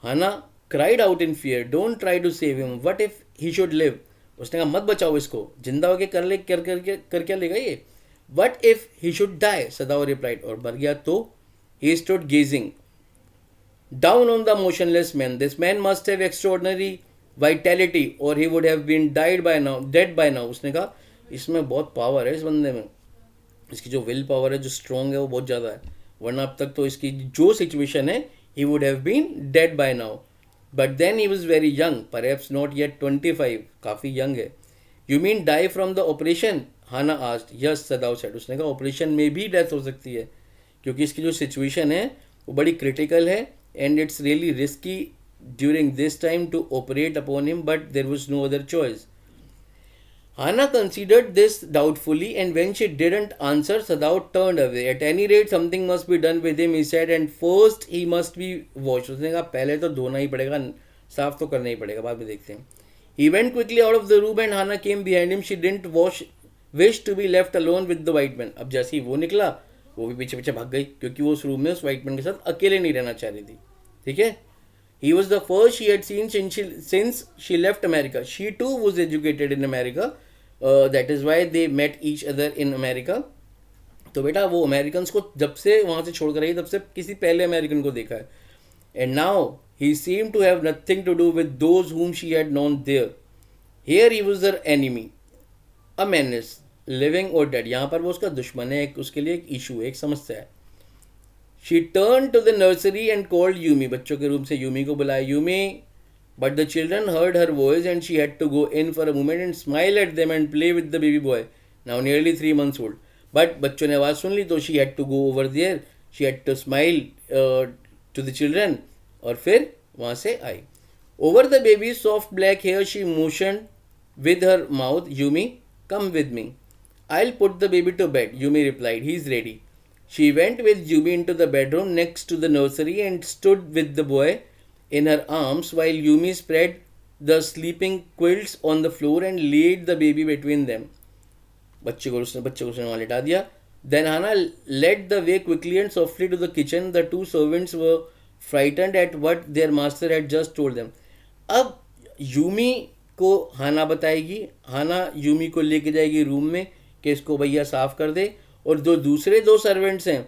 Hana cried out in fear, don't try to save him. What if he should live? उसने कहा मत बचाओ इसको, जिंदा होके कर क्या लेगा ये. What if he should die? Sadao replied, और मर गया तो. He stood gazing down on the motionless man. This man must have extraordinary vitality or he would have been dead by now. उसने कहा इसमें बहुत पावर है इस बंदे में, इसकी जो विल पावर है, जो स्ट्रॉन्ग है, वो बहुत ज़्यादा है, वरना अब तक तो इसकी जो सिचुएशन है he would have been dead by now. But then he was very young, perhaps not yet 25, काफ़ी young है. You mean die from the operation? Hana asked. Yes, Sadao said. उसने कहा ऑपरेशन में भी डेथ हो सकती है, क्योंकि इसकी जो सिचुएशन है वो बड़ी क्रिटिकल है and it's really risky during this time to operate upon him, but there was no other choice. Hana considered this doubtfully, and when she didn't answer, Sadao turned away. At any rate, something must be done with him, he said, and first he must be washed. उसने कहा पहले तो धोना ही पड़ेगा, साफ तो करना ही पड़ेगा, बाद में देखते हैं. He went quickly out of the room and Hana came behind him. She didn't wish to be left alone with the white man. अब जैसे ही वो निकला, वो भी पीछे पीछे भाग गई, क्योंकि वो उस रूम में उस white man के साथ अकेले नहीं रहना चाह रही थी. ठीक है. He was the first she had seen since she left America. She too was educated in America. That is why they met each other in America. तो बेटा वो अमेरिकन को जब से वहाँ से छोड़ कर आई, तब से किसी पहले अमेरिकन को देखा है. And now he seemed to have nothing to do with those whom she had known there. Here he was her enemy, a menace, living or dead. यहाँ पर वो उसका दुश्मन है, उसके लिए एक इशू है, एक समस्या है. She turned to the nursery and called Yumi. बच्चों के रूम से यूमी को बुलाया. Yumi, but the children heard her voice and she had to go in for a moment and smile at them and play with the baby boy, now nearly 3 months old. But बच्चों ने आवाज़ सुन ली तो she had to go over there. She had to smile to the children और फिर वहाँ से आई. Over the baby's soft black hair she motioned with her mouth, Yumi, come with me. I'll put the baby to bed. Yumi replied, he's ready. She went with Yumi into the bedroom next to the nursery and stood with the boy in her arms while Yumi spread the sleeping quilts on the floor and laid the baby between them. बच्चे को उसने वहाँ लिटा दिया. Then Hana led the way quickly and softly to the kitchen. The two servants were frightened at what their master had just told them. अब Yumi को हाना बताएगी, हाना Yumi को लेके जाएगी रूम में कि इसको भैया साफ कर दे, और जो दूसरे दो सर्वेंट्स हैं,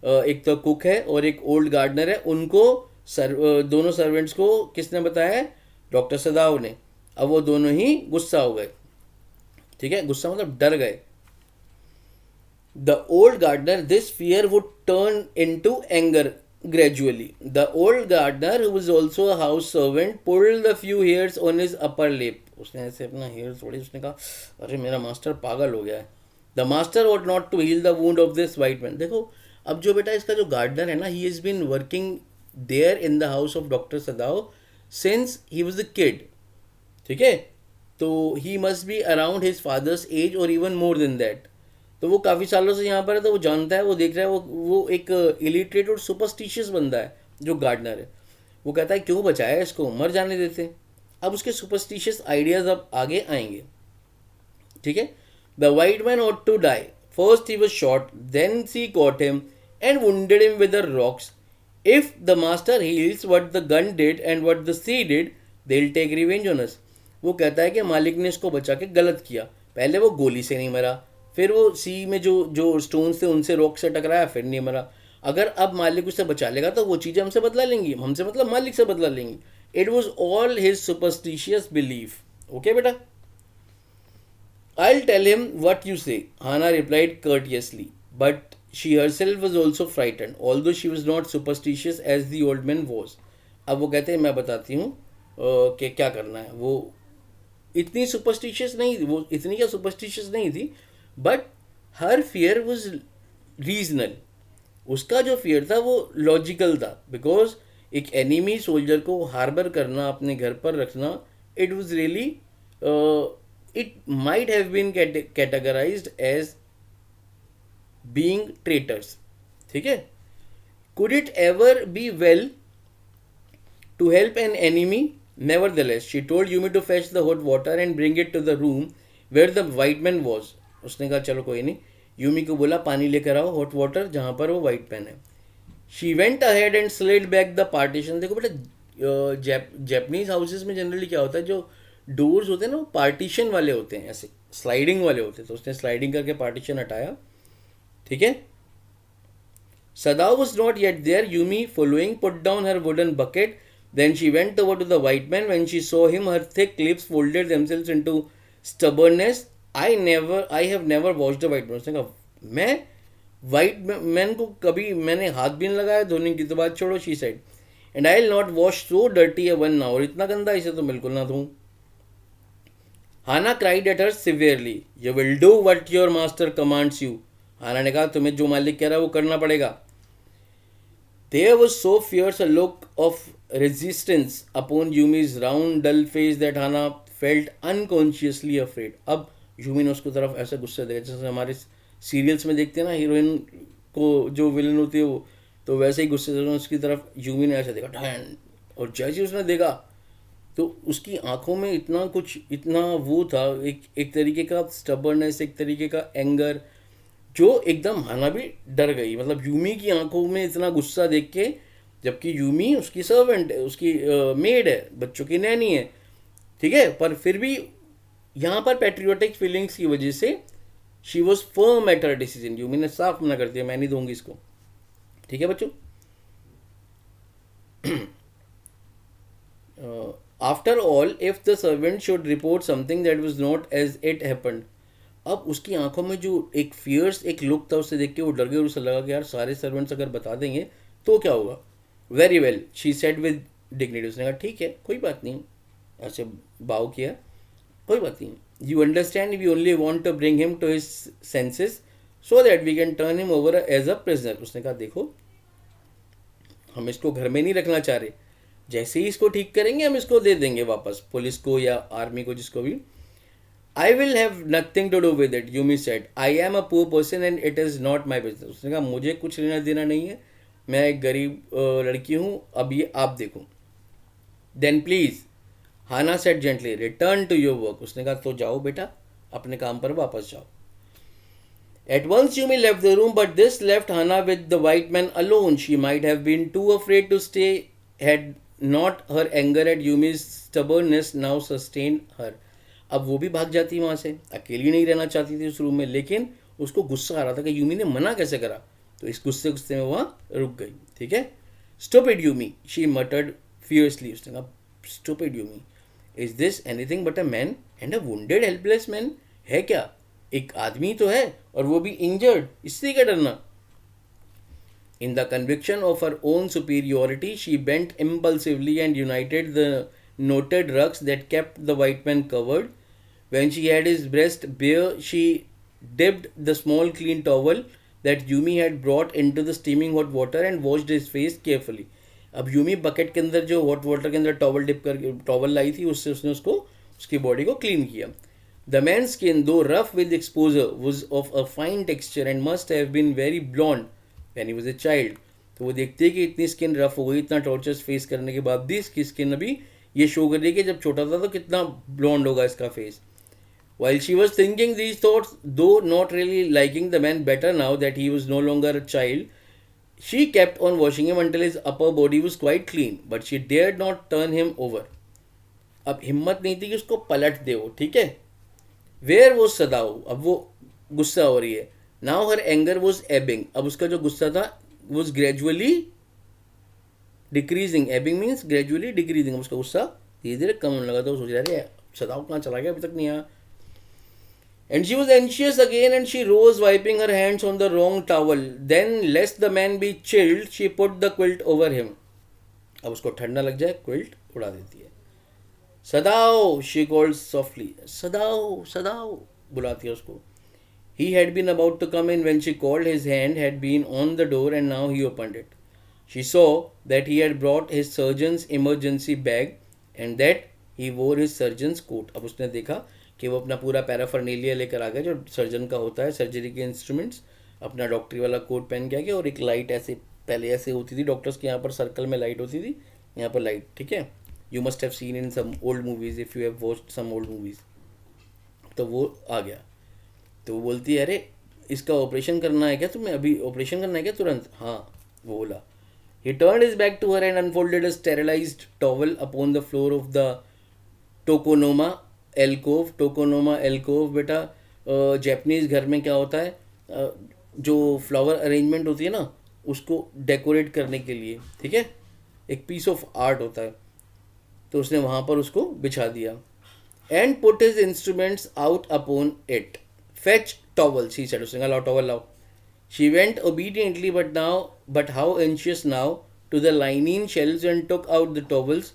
एक तो कुक है और एक ओल्ड गार्डनर है, उनको दोनों सर्वेंट्स को किसने बताया है? डॉक्टर सदाओ ने. अब वो दोनों ही गुस्सा हो गए. ठीक है, गुस्सा मतलब डर गए. The old gardener, this fear would turn into anger gradually. The old gardener, who was also a house servant, pulled a few hairs on his upper lip. उसने ऐसे अपना हेयर थोड़ी, उसने कहा अरे मेरा मास्टर पागल हो गया है. The master ought not to heal the wound of this white man. देखो अब जो बेटा इसका जो गार्डनर है ना, he has been working there in the house of Dr. Sadao since he was a kid. ठीक है, तो he must be around his father's age or even more than that. तो वो काफ़ी सालों से यहाँ पर है, तो वो जानता है, वो देख रहा है, वो एक इलिटरेट और सुपरस्टिशियस बंदा है जो गार्डनर है. वो कहता है क्यों बचाया इसको, मर जाने देते. अब उसके सुपरस्टिशियस आइडियाज़ अब आगे आएंगे. ठीक है. The white man ought to die. First he was shot, then she caught him and wounded him with her rocks. If the master heals what the gun did and what the sea did, they'll take revenge on us. वो कहता है कि मालिक ने इसको बचा के गलत किया. पहले वो गोली से नहीं मरा, फिर वो सी में जो स्टोन्स थे उनसे रॉक से टकराया, फिर नहीं मरा. अगर अब मालिक उसे बचा लेगा तो वो चीज़ें हमसे बदला लेंगी, हमसे मतलब मालिक से बदला लेंगी. It was all his superstitious belief. Okay बेटा. I'll tell him what you say, Hana replied courteously, but she herself was also frightened, although she was not superstitious as the old man was. अब वो कहते हैं मैं बताती हूँ कि क्या करना है. वो इतनी सुपरस्टिशियस नहीं थी, वो इतनी क्या सुपरस्टिशियस नहीं थी, but her fear was regional. उसका जो फियर था वो लॉजिकल था, बिकॉज एक एनिमी सोल्जर को हार्बर करना, अपने घर पर रखना, it was really it might have been categorized as being traitors. ठीक है. Could it ever be well to help an enemy? Nevertheless, she told Yumi to fetch the hot water and bring it to the room where the white man was. उसने कहा चलो कोई नहीं. Yumi को बोला पानी लेकर आओ हॉट वाटर जहाँ पर वो वाइट मैन है. She went ahead and slid back the partition. देखो बेटा जैपनीज हाउसेस में जनरली क्या होता है, जो डोर्स होते हैं ना वो पार्टीशन वाले होते हैं, ऐसे स्लाइडिंग वाले होते हैं. तो उसने स्लाइडिंग करके पार्टीशन हटाया. ठीक है. Sadao was not yet there. Yumi, following, put down her wooden bucket. Then she went over to the white man. When she saw him, her thick lips folded themselves into stubbornness. I have never watched a white man. उसने कहा मैं white man को कभी मैंने हाथ भी नहीं लगाया. धोने की तो बात छोड़ो. She said, and I'll not wash so dirty a 1 hour. इतना गंदा इसे तो बिल्कुल ना धोऊं. Hana cried at her severely. You will do what your master commands you. हाना ने कहा तुम्हें जो मालिक कह रहा है वो करना पड़ेगा. There was so fierce a look of resistance upon Yumi's round dull face that Hana felt unconsciously afraid. अब यूमी ने उसको तरफ ऐसा गुस्सा देखा जैसे हमारे सीरियल्स में देखते हैं ना, हीरोइन को जो विलन होती है वो, तो वैसे ही गुस्से से उसकी तरफ यूमी ने ऐसा देखा ढैन. और जैसे उसने देखा तो उसकी आंखों में इतना कुछ, इतना वो था, एक तरीके का स्टबर्नेस, एक तरीके का एंगर, जो एकदम हाना भी डर गई. मतलब यूमी की आंखों में इतना गुस्सा देख के, जबकि यूमी उसकी सर्वेंट है, उसकी मेड है, बच्चों की नैनी है. ठीक है. पर फिर भी यहाँ पर पैट्रियोटिक फीलिंग्स की वजह से she was firm at her decision. Yumi ने साफ मना कर दिया, मैं नहीं दूंगी इसको. ठीक है बच्चों. After all if the servant should report something that was not as it happened. अब उसकी आंखों में जो एक फियर्स एक लुक था, उससे देख के वो डर गई और उसे लगा कि यार सारे सर्वेंट्स अगर बता देंगे तो क्या होगा. Very well she said with dignity. उसने कहा ठीक है कोई बात नहीं, ऐसे बाव किया, कोई बात नहीं. You understand we only want to bring him to his senses so that we can turn him over as a prisoner. उसने कहा देखो हम इसको घर में नहीं रखना चाह रहे, जैसे ही इसको ठीक करेंगे हम इसको दे देंगे वापस पुलिस को या आर्मी को, जिसको भी. I will have nothing to do with it, Yumi said. I am a poor person and it is not my business. उसने कहा मुझे कुछ लेना देना नहीं है, मैं एक गरीब लड़की हूँ, अब ये आप देखो. Then please, Hana said gently, return to your work. उसने कहा तो जाओ बेटा, अपने काम पर वापस जाओ. At once Yumi left the room, but this left Hana with the white man alone. She might have been too afraid to stay had not her anger at Yumi's stubbornness now sustained her. अब वो भी भाग जाती वहाँ से, अकेली नहीं रहना चाहती थी उस रूम में, लेकिन उसको गुस्सा आ रहा था कि यूमी ने मना कैसे करा, तो इस गुस्से में वहाँ रुक गई. ठीक है. Stupid Yumi, she मटर्ड fiercely. उसने कहा stupid Yumi, is this anything but a man and a wounded helpless man. है क्या, एक आदमी तो है और वो भी इंजर्ड, इससे क्या डरना. In the conviction of her own superiority she bent impulsively and United the knotted rugs that kept the white man covered. When she had his breast bare, she dipped the small clean towel that Yumi had brought into the steaming hot water and washed his face carefully. अब Yumi bucket के अंदर जो hot water के अंदर towel dip करके towel लाई थी, उससे उसने उसको उसकी बॉडी को क्लीन किया. The man skin though rough with exposure was of a fine texture and must have been very blond when he was a child. तो वो देखते हैं कि इतनी स्किन रफ हो गई, इतना टॉर्चर्स फेस करने के बाद भी इसकी स्किन अभी ये शो कर रही है कि जब छोटा था तो कितना ब्लॉन्ड होगा इसका face. While she was thinking these thoughts, though not really liking the man better now that he was no longer a child, she kept on washing him until his upper body was quite clean, but she dared not turn him over. अब हिम्मत नहीं थी कि उसको पलट दे वो. ठीक है. Where was Sadao? अब वो गुस्सा हो रही है. Now her anger was ebbing. अब उसका जो गुस्सा था was gradually decreasing. Ebbing means gradually decreasing. उसका गुस्सा धीरे धीरे कम होने लगा. तो सोच रहे सदाव कहाँ चला गया, अभी तक नहीं आया. And she was anxious again and she rose wiping her hands on the wrong towel. Then lest the man be chilled she put the quilt over him. अब उसको ठंडा लग जाए, क्विल्ट उड़ा देती है. Sadao, she called softly. Sadao Sadao बुलाती है उसको. He had been about to come in when she called. His hand had been on the door and now he opened it. She saw that he had brought his surgeon's emergency bag and that he wore his surgeon's coat. अब उसने देखा कि वो अपना पूरा paraphernalia लेकर आ गया जो सर्जन का होता है, सर्जरी के इंस्ट्रूमेंट्स, अपना डॉक्टरी वाला कोट पहन के आ गया, और एक लाइट ऐसे पहले ऐसे होती थी डॉक्टर्स के यहाँ पर सर्कल में लाइट होती थी, यहाँ पर लाइट, ठीक है, you must have seen in some old movies if you have watched some old movies. तो वो आ गया, तो वो बोलती है अरे इसका ऑपरेशन करना है क्या तुम्हें, अभी ऑपरेशन करना है क्या तुरंत, हाँ, वो बोला। He turned his back to her and unfolded a sterilized towel upon the floor of the tokonoma एल्कोव। Tokonoma एल्कोव बेटा जैपनीज़ घर में क्या होता है, जो फ्लावर अरेंजमेंट होती है ना उसको डेकोरेट करने के लिए, ठीक है, एक पीस ऑफ आर्ट होता है, तो उसने वहाँ पर उसको बिछा दिया। And put his instruments out upon it, fetch towel, she said, उसने कहा लाओ टॉवल लाओ। She went obediently, but how anxious now, to the linen shelves and took out the towels.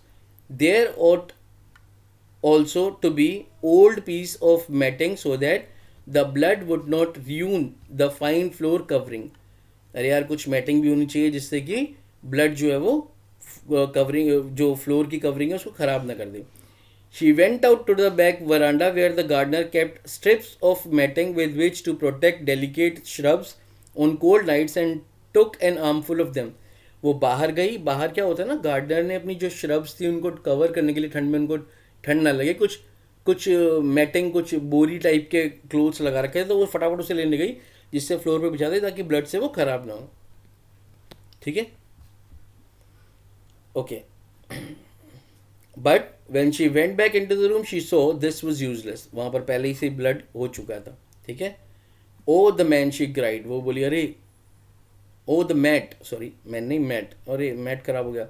There ought also to be old piece of matting so that the blood would not ruin the fine floor covering. अरे यार कुछ matting भी होनी चाहिए जिससे कि blood जो है वो कवरिंग, जो फ्लोर की कवरिंग है उसको ख़राब ना कर दे। She went out to the back veranda where the gardener kept strips of matting with which to protect delicate shrubs on cold nights and took an armful of them. वो बाहर गई, बाहर क्या होता है ना, गार्डनर ने अपनी जो श्रब्स थी उनको कवर करने के लिए ठंड में, उनको ठंड ना लगे, कुछ कुछ मैटिंग, कुछ बोरी टाइप के क्लोथ्स लगा रखे थे, तो वो फटाफट उसे लेने गई जिससे फ्लोर पे बिछा दे ताकि ब्लड से वो खराब ना हो, ठीक है, okay. But when she went back in to the room she saw this was useless, वहाँ पर पहले ही से ब्लड हो चुका था, ठीक है। Oh the man, she cried, वो बोली अरे, oh the mat, sorry man नहीं मैट, अरे मैट खराब हो गया।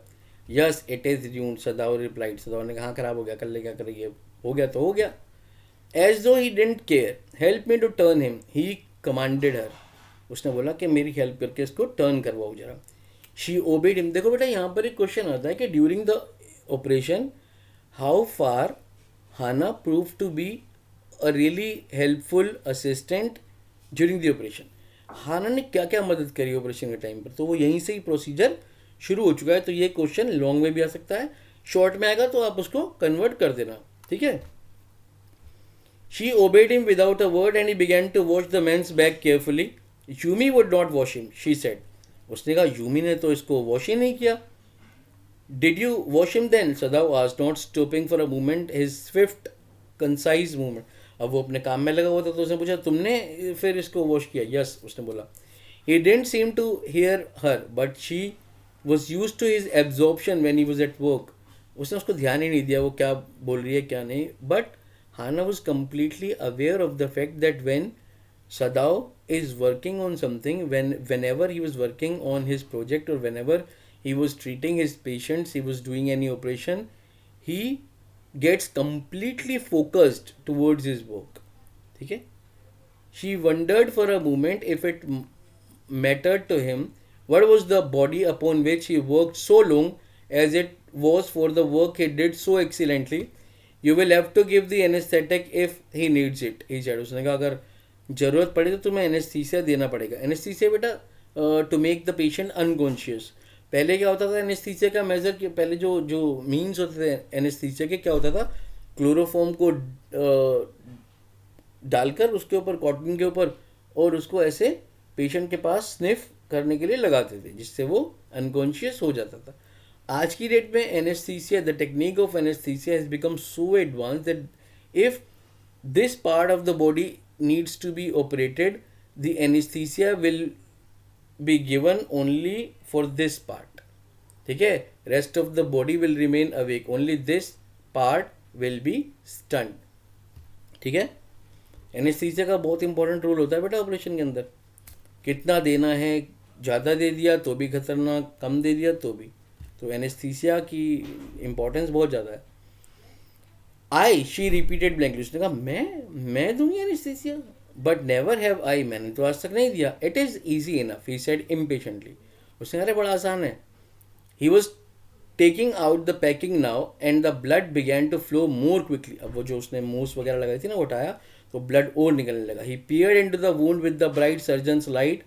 Yes it is ruined, Sadao replied, Sadao ने कहा हाँ खराब हो गया, कर ले क्या करेंगे, हो गया तो हो गया। As though he didn't care, help me to turn him, he commanded her, उसने बोला कि मेरी हेल्प करके इसको टर्न करवाओ जरा। She obeyed him. देखो बेटा यहाँ पर एक क्वेश्चन आता है कि during the operation how far Hana prove to be a really helpful assistant during the operation. Hana ने क्या क्या मदद करी ऑपरेशन के टाइम पर, तो वो यहीं से ही प्रोसीजर शुरू हो चुका है। तो ये क्वेश्चन लॉन्ग में भी आ सकता है, शॉर्ट में आएगा तो आप उसको कन्वर्ट कर देना, ठीक है। She obeyed him without a word and he began to wash the man's back carefully. Yumi would not wash him, she said, उसने कहा यूमी ने तो इसको वॉश ही नहीं किया। Did you wash him then, Sadao asked, not stopping for a moment his swift concise movement. अब वो अपने काम में लगा हुआ था तो उसने पूछा तुमने फिर इसको वॉश किया, यस उसने बोला। He didn't seem to hear her but she was used to his absorption when he was at work, उसने उसको ध्यान ही नहीं दिया वो क्या बोल रही है क्या नहीं। But Hana was completely aware of the fact that when Sadao is working on something, whenever he was working on his project or whenever he was treating his patients, he was doing any operation, he gets completely focused towards his work, ठीक है। She wondered for a moment if it mattered to him what was the body upon which he worked so long as it was for the work he did so excellently. You will have to give the anesthetic if he needs it, he said। उसने कहा अगर ज़रूरत पड़े तो तुम्हें anaesthesia देना पड़ेगा। Anaesthesia बेटा to make the patient unconscious. पहले क्या होता था एनेस्थीसिया का मेजर, पहले जो जो मीन्स होते थे एनेस्थीसिया के, क्या होता था, क्लोरोफॉर्म को डालकर उसके ऊपर, कॉटन के ऊपर, और उसको ऐसे पेशेंट के पास स्निफ करने के लिए लगाते थे जिससे वो अनकॉन्शियस हो जाता था। आज की डेट में anaesthesia, the technique of anaesthesia has become so advance that if this part of the body needs to be operated, the anesthesia will be given only for this part, ठीक है, rest of the body will remain awake, only this part will be stunned, ठीक है। Anaesthesia का बहुत important role होता है बेटा operation के अंदर। कितना देना है, ज़्यादा दे दिया तो भी खतरनाक, कम दे दिया तो भी, तो एनेस्थीसिया की इम्पोर्टेंस बहुत ज़्यादा है। आई, शी रिपीटेड ब्लैंकली, उसने कहा मैं दूंगी anaesthesia, but never have I, मैंने तो आज तक नहीं दिया। It is easy enough, he said impatiently, उसने कहा अरे बड़ा आसान है। He was taking out the packing now and the blood began to flow more quickly. अब वो जो उसने मूस वगैरह लगाई थी ना वो उठाया तो ब्लड और निकलने लगा। He peered in to the wound with the bright surgeon's light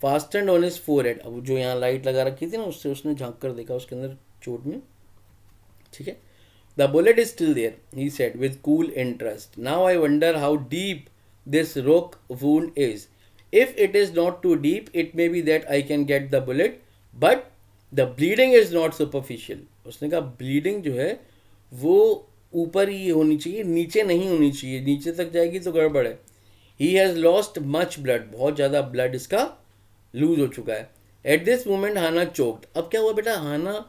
fastened on his forehead. अब जो यहाँ लाइट लगा रखी थी ना उससे उसने झांक कर देखा उसके अंदर चोट में, ठीक है। The bullet is still there, he said with cool interest. Now I wonder how deep this rock wound is. If it is not too deep, it may be that I can get the bullet, but the bleeding is not superficial. उसने कहा bleeding जो है वो ऊपर ही होनी चाहिए, नीचे नहीं होनी चाहिए. नीचे तक जाएगी तो गड़बड़ है. He has lost much blood. बहुत ज़्यादा blood इसका लूज हो चुका है. At this moment Hana choked. अब क्या हुआ बेटा? हाना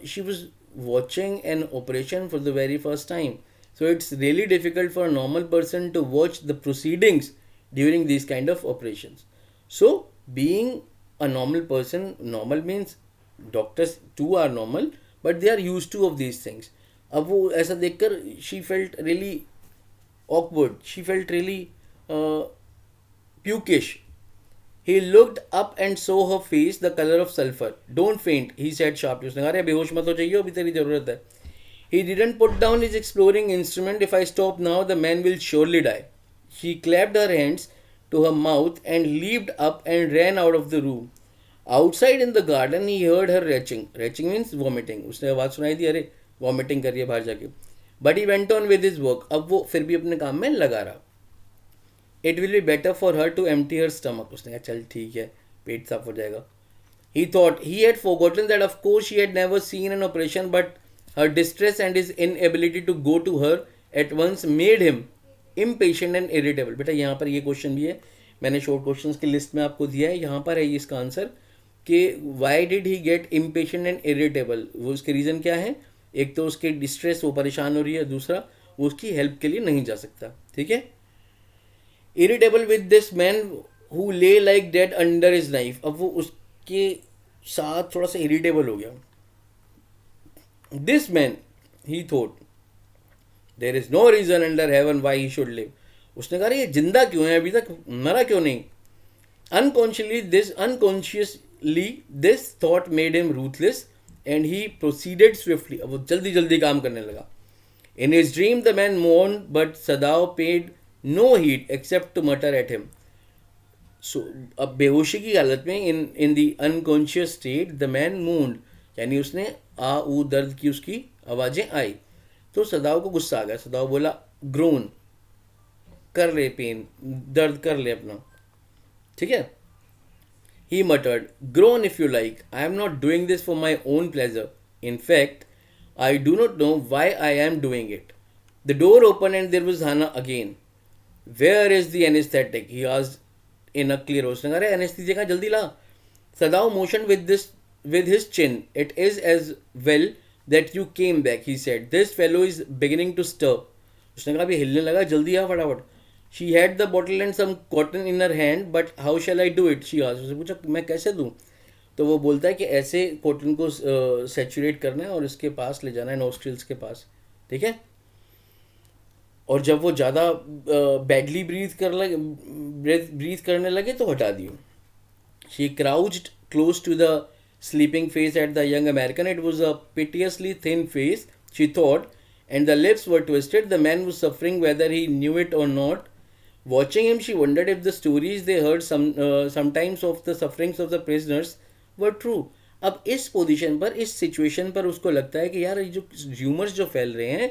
she was watching an operation for the very first time. So it's really difficult for a normal person to watch the proceedings during these kind of operations. So being a normal person, normal means doctors too are normal, but they are used to of these things. अब वो ऐसा देखकर she felt really awkward. She felt really pukish. He looked up and saw her face the color of sulfur. Don't faint, he said sharply. उसने कहा अरे बेहोश मत हो जाइए, अभी तेरी ज़रूरत है. He didn't put down his exploring instrument. If I stop now, the man will surely die. She clapped her hands to her mouth and leaped up and ran out of the room. Outside in the garden, he heard her retching. Retching means vomiting. उसने आवाज़ सुनाई दी, अरे vomiting कर रही है बाहर जाके. But he went on with his work. अब वो फिर भी अपने काम में लगा रहा. It will be better for her to empty her stomach. उसने कहा चल ठीक है, पेट साफ हो जाएगा. He thought he had forgotten that of course she had never seen an operation, but her distress and his inability to go to her at once made him impatient and irritable. बेटा यहाँ पर ये question भी है, मैंने short questions की list में आपको दिया है, यहाँ पर है इसका आंसर कि why did he get impatient and irritable. वो उसके रीज़न क्या है? एक तो उसके डिस्ट्रेस, वो परेशान हो रही है, दूसरा वो उसकी हेल्प के लिए नहीं जा सकता. ठीक है. Irritable with this man who lay like dead under his knife. अब वो उसके साथ थोड़ा सा इरिटेबल हो गया. This man he thought there is no reason under heaven why he should live. उसने कहा ये जिंदा क्यों है, अभी तक मरा क्यों नहीं. Unconsciously this thought made him ruthless and he proceeded swiftly. अब वो जल्दी जल्दी काम करने लगा. In his dream the man मोर्न but Sadao paid no heed except to mutter at him. So अब बेहोशी की हालत में in the unconscious state the man moaned, यानी उसने आ ऊ दर्द की उसकी आवाज़ें आई. तो सदाव को गुस्सा आ गया. सदाव बोला ग्रोन, कर ले पेन, दर्द कर ले अपना. ठीक है. He muttered, groan if you like. I am not doing this for my own pleasure. In fact, I do not know why I am doing it. The door opened and there was Hannah again. Where is the anesthetic? He asked in a clear voice. अरे anesthesia का जल्दी ला. Sadao motioned with his chin. It is as well that you came back, he said. This fellow is beginning to stir. उसने कहा अभी हिलने लगा, जल्दी आ फटाफट. She had the bottle and some cotton in her hand, but how shall I do it? She asked. उसने पूछा मैं कैसे दूँ. तो वो बोलता है कि ऐसे कॉटन को सेचुरेट करना है और इसके पास ले जाना है, नोस्ट्रिल्स के पास. ठीक है. और जब वो ज़्यादा बैडली ब्रीथ करने लगे तो हटा दियो. She crouched close to the sleeping face at the young American. It was a piteously thin face, she thought, and the lips were twisted. The man was suffering whether he knew it or not. Watching him she wondered if the stories they heard sometimes of the sufferings of the prisoners were true. अब इस position पर, इस situation पर उसको लगता है कि यार ये जो र्यूमर्स जो फैल रहे हैं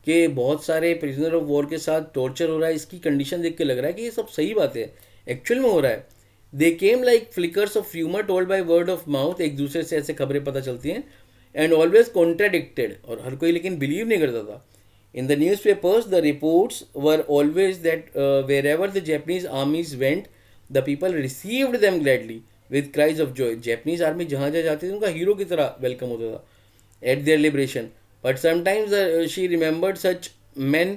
कि बहुत सारे प्रिजनर ऑफ वॉर के साथ टॉर्चर हो रहा है, इसकी कंडीशन देख के लग रहा है कि ये सब सही बात है, एक्चुअल में हो रहा है. They came like flickers of humour told by word of mouth. एक दूसरे से ऐसे खबरें पता चलती हैं. एंड ऑलवेज कॉन्ट्राडिक्टेड, और हर कोई लेकिन बिलीव नहीं करता था. In the newspapers the reports were always that wherever the Japanese armies went the people received them gladly with cries of joy. Japanese army जहाँ जहाँ जाती थी उनका हीरो की तरह वेलकम होता था एट देयर लिबरेशन. But sometimes she remembered such men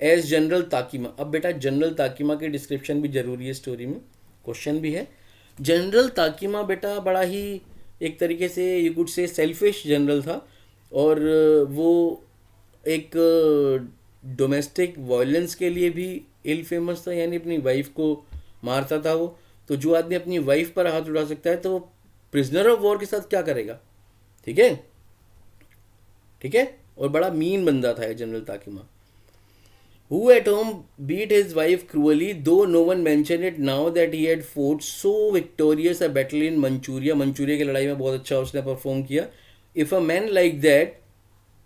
as general Takima. अब बेटा जनरल ताकीमा की डिस्क्रिप्शन भी जरूरी है स्टोरी में, क्वेश्चन भी है. जनरल ताकीमा बेटा बड़ा ही एक तरीके से you could say selfish general था, और वो एक डोमेस्टिक वायलेंस के लिए भी इल फेमस था, यानी अपनी वाइफ को मारता था वो. तो जो आदमी अपनी वाइफ पर हाथ उठा सकता है तो वो प्रिजनर ऑफ वॉर के साथ क्या करेगा. ठीक है. ठीक है. और बड़ा मीन बंदा था general ताकीमा. Who at home beat his wife cruelly, though no one mentioned it now that he had fought so victorious a battle in Manchuria. Manchuria की लड़ाई में बहुत अच्छा उसने परफॉर्म किया. If a man like that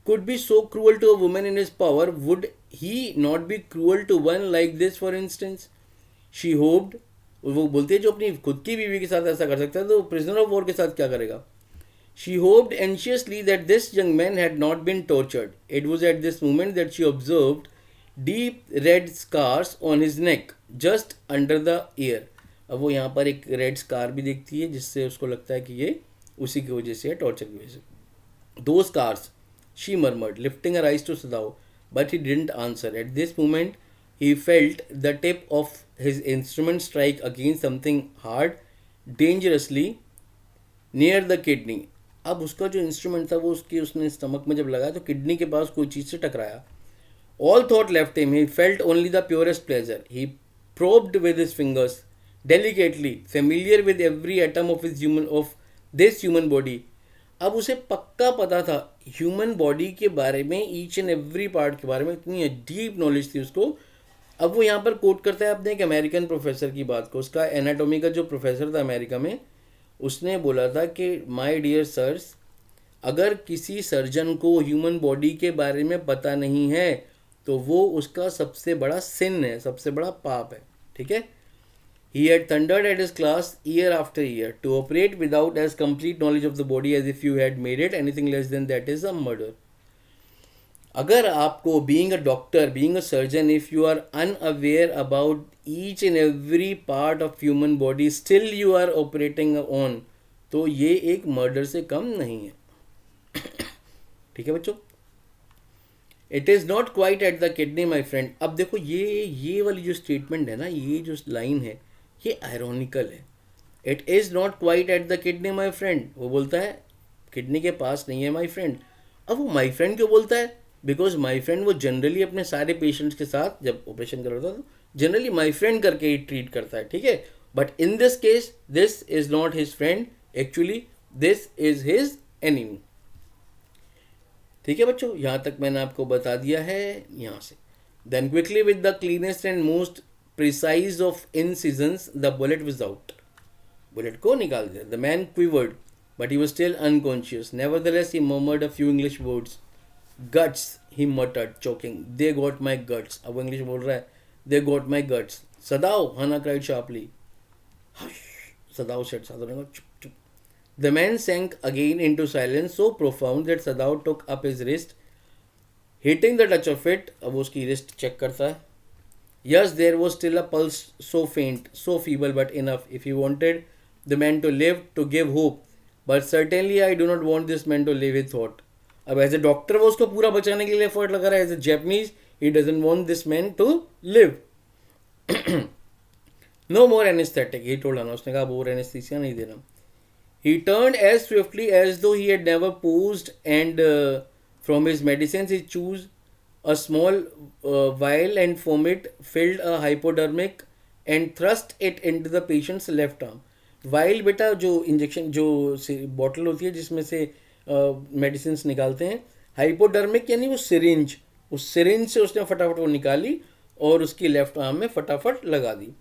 could be so cruel to a woman in his power, would he not be cruel to one like this, for instance? She hoped, वो बोलती है जो अपनी खुद की बीवी के साथ ऐसा कर सकता है तो प्रिजनर ऑफ वॉर के साथ क्या करेगा? She hoped anxiously that this young man had not been tortured. It was at this moment that she observed deep red scars on his neck, just under the ear. अब वो यहाँ पर एक red scar भी देखती है जिससे उसको लगता है कि ये उसी की वजह से है, टॉर्चर की वजह से. Those scars, she murmured, lifting her eyes to Sadao, but he didn't answer. At this moment, he felt the tip of his instrument strike against something hard, dangerously near the kidney. अब उसका जो instrument था वो उसने stomach में जब लगाया तो किडनी के पास कोई चीज़ से टकराया. All thought left him. He felt only the purest pleasure. He probed with his fingers, delicately, familiar with every atom of this human body. अब उसे पक्का पता था ह्यूमन बॉडी के बारे में, ईच एंड एवरी पार्ट के बारे में, इतनी डीप नॉलेज थी उसको. अब वो यहाँ पर कोट करता है अपने एक अमेरिकन प्रोफेसर की बात को. उसका एनाटॉमी का जो प्रोफेसर था अमेरिका में, उसने बोला था कि माय डियर सर्स, अगर किसी सर्जन को ह्यूमन बॉडी के बारे में पता नहीं है तो वो उसका सबसे बड़ा सिन है, सबसे बड़ा पाप है. ठीक है. He had thundered at his class year after year. To operate without as complete knowledge of the body as if you had made it, anything less than that is a murder. अगर आपको being a doctor, being a surgeon, if you are unaware about each and every part of human body, still you are operating on, तो ये एक murder से कम नहीं है. ठीक है बच्चों. It is not quite at the kidney my friend. अब देखो ये वाली जो स्टेटमेंट है ना, ये जो लाइन है, ये आयरॉनिकल है. It is not quite at the kidney my friend. वो बोलता है किडनी के पास नहीं है माई फ्रेंड. अब वो माई फ्रेंड क्यों बोलता है? बिकॉज माई फ्रेंड वो जनरली अपने सारे पेशेंट्स के साथ जब ऑपरेशन कर रहा था तो जनरली माई फ्रेंड करके ही ट्रीट करता है. ठीक है. But in this case this is not his friend, actually this is his enemy. ठीक है बच्चों, यहाँ तक मैंने आपको बता दिया है. यहाँ से then quickly with the cleanest and most precise of incisions the bullet was out. Bullet को निकाल दिया. The man quivered but he was still unconscious. Nevertheless he murmured a few English words. Guts he muttered choking. They got my guts. अब वो English बोल रहा है. दे got my guts. सदाओ, हना cried sharply. Hush, सदाओ said. साधु ने कहा चुप चुप. The man sank again into silence so profound that Sadao took up his wrist, hitting the touch of it. अब वो उसकी wrist check करता है. Yes, there was still a pulse, so faint, so feeble, but enough. If he wanted the man to live, to give hope. But certainly I do not want this man to live, he thought. अब as a doctor वो उसको पूरा बचाने के लिए effort लगा रहा है. As a Japanese, he doesn't want this man to live. No more anesthetic, he told Hannah. उसने कहा अब और anesthesia नहीं देना. He turned as swiftly as though he had never paused, and from his medicines he chose a small vial and from it filled a hypodermic and thrust it into the patient's left arm. Vial बेटा जो injection जो bottle होती है जिसमें से medicine निकालते हैं. Hypodermic यानी वो सिरिंज, उस सिरिंज से उसने फटाफट वो निकाली और उसकी लेफ्ट आर्म में फटाफट लगा दी.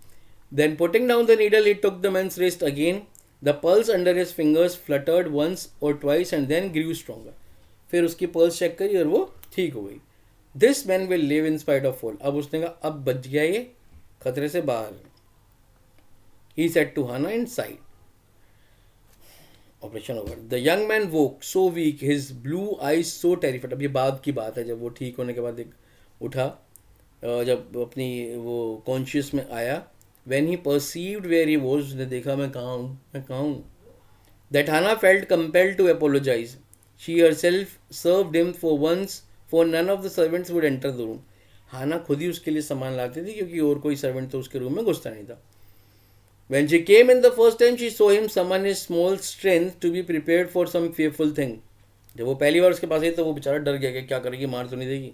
Then putting down the needle he took the man's wrist again. The pulse under his fingers fluttered once or twice and then grew stronger. फिर उसकी पल्स चेक करी और वो ठीक हो गई. This man will live in spite of all. अब उसने कहा अब बच गया ये, खतरे से बाहर. He said to Hannah and sighed. Operation over. The young man woke, so weak, his blue eyes so terrified. अब ये बाद की बात है जब वो ठीक होने के बाद उठा, जब अपनी वो कॉन्शियस में आया. When he perceived where he was, उसने देखा मैं कहाँ हूँ. That Hannah felt compelled to apologize. She herself served him for once, for none of the servants would enter the room. हाना खुद ही उसके लिए सामान लाती थी क्योंकि और कोई सर्वेंट तो उसके रूम में घुसता नहीं था. When she came in the first time, she saw him summon his small strength to be prepared for some fearful thing. जब वो पहली बार उसके पास आई तो वो बेचारा डर गया कि क्या करेगी, मार तो नहीं देगी.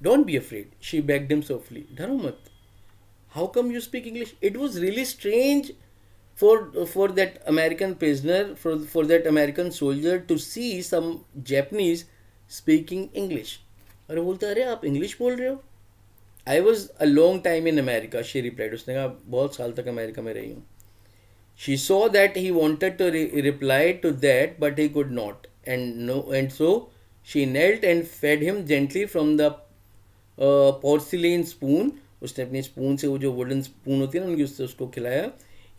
Don't be afraid, she begged him softly. डरो मत. How come you speak English? It was really strange for that American prisoner, for that American soldier to see some Japanese speaking English. अरे बोलता अरे आप इंग्लिश बोल रहे हो. I was a long time in America, she replied. उसने कहा बहुत साल तक अमेरिका में रही हूँ. She saw that he wanted to reply to that, but he could not, and so She knelt and fed him gently from the porcelain spoon. उसने अपनी स्पून से वो जो वुडन स्पून होती है ना उनकी उससे उसको खिलाया.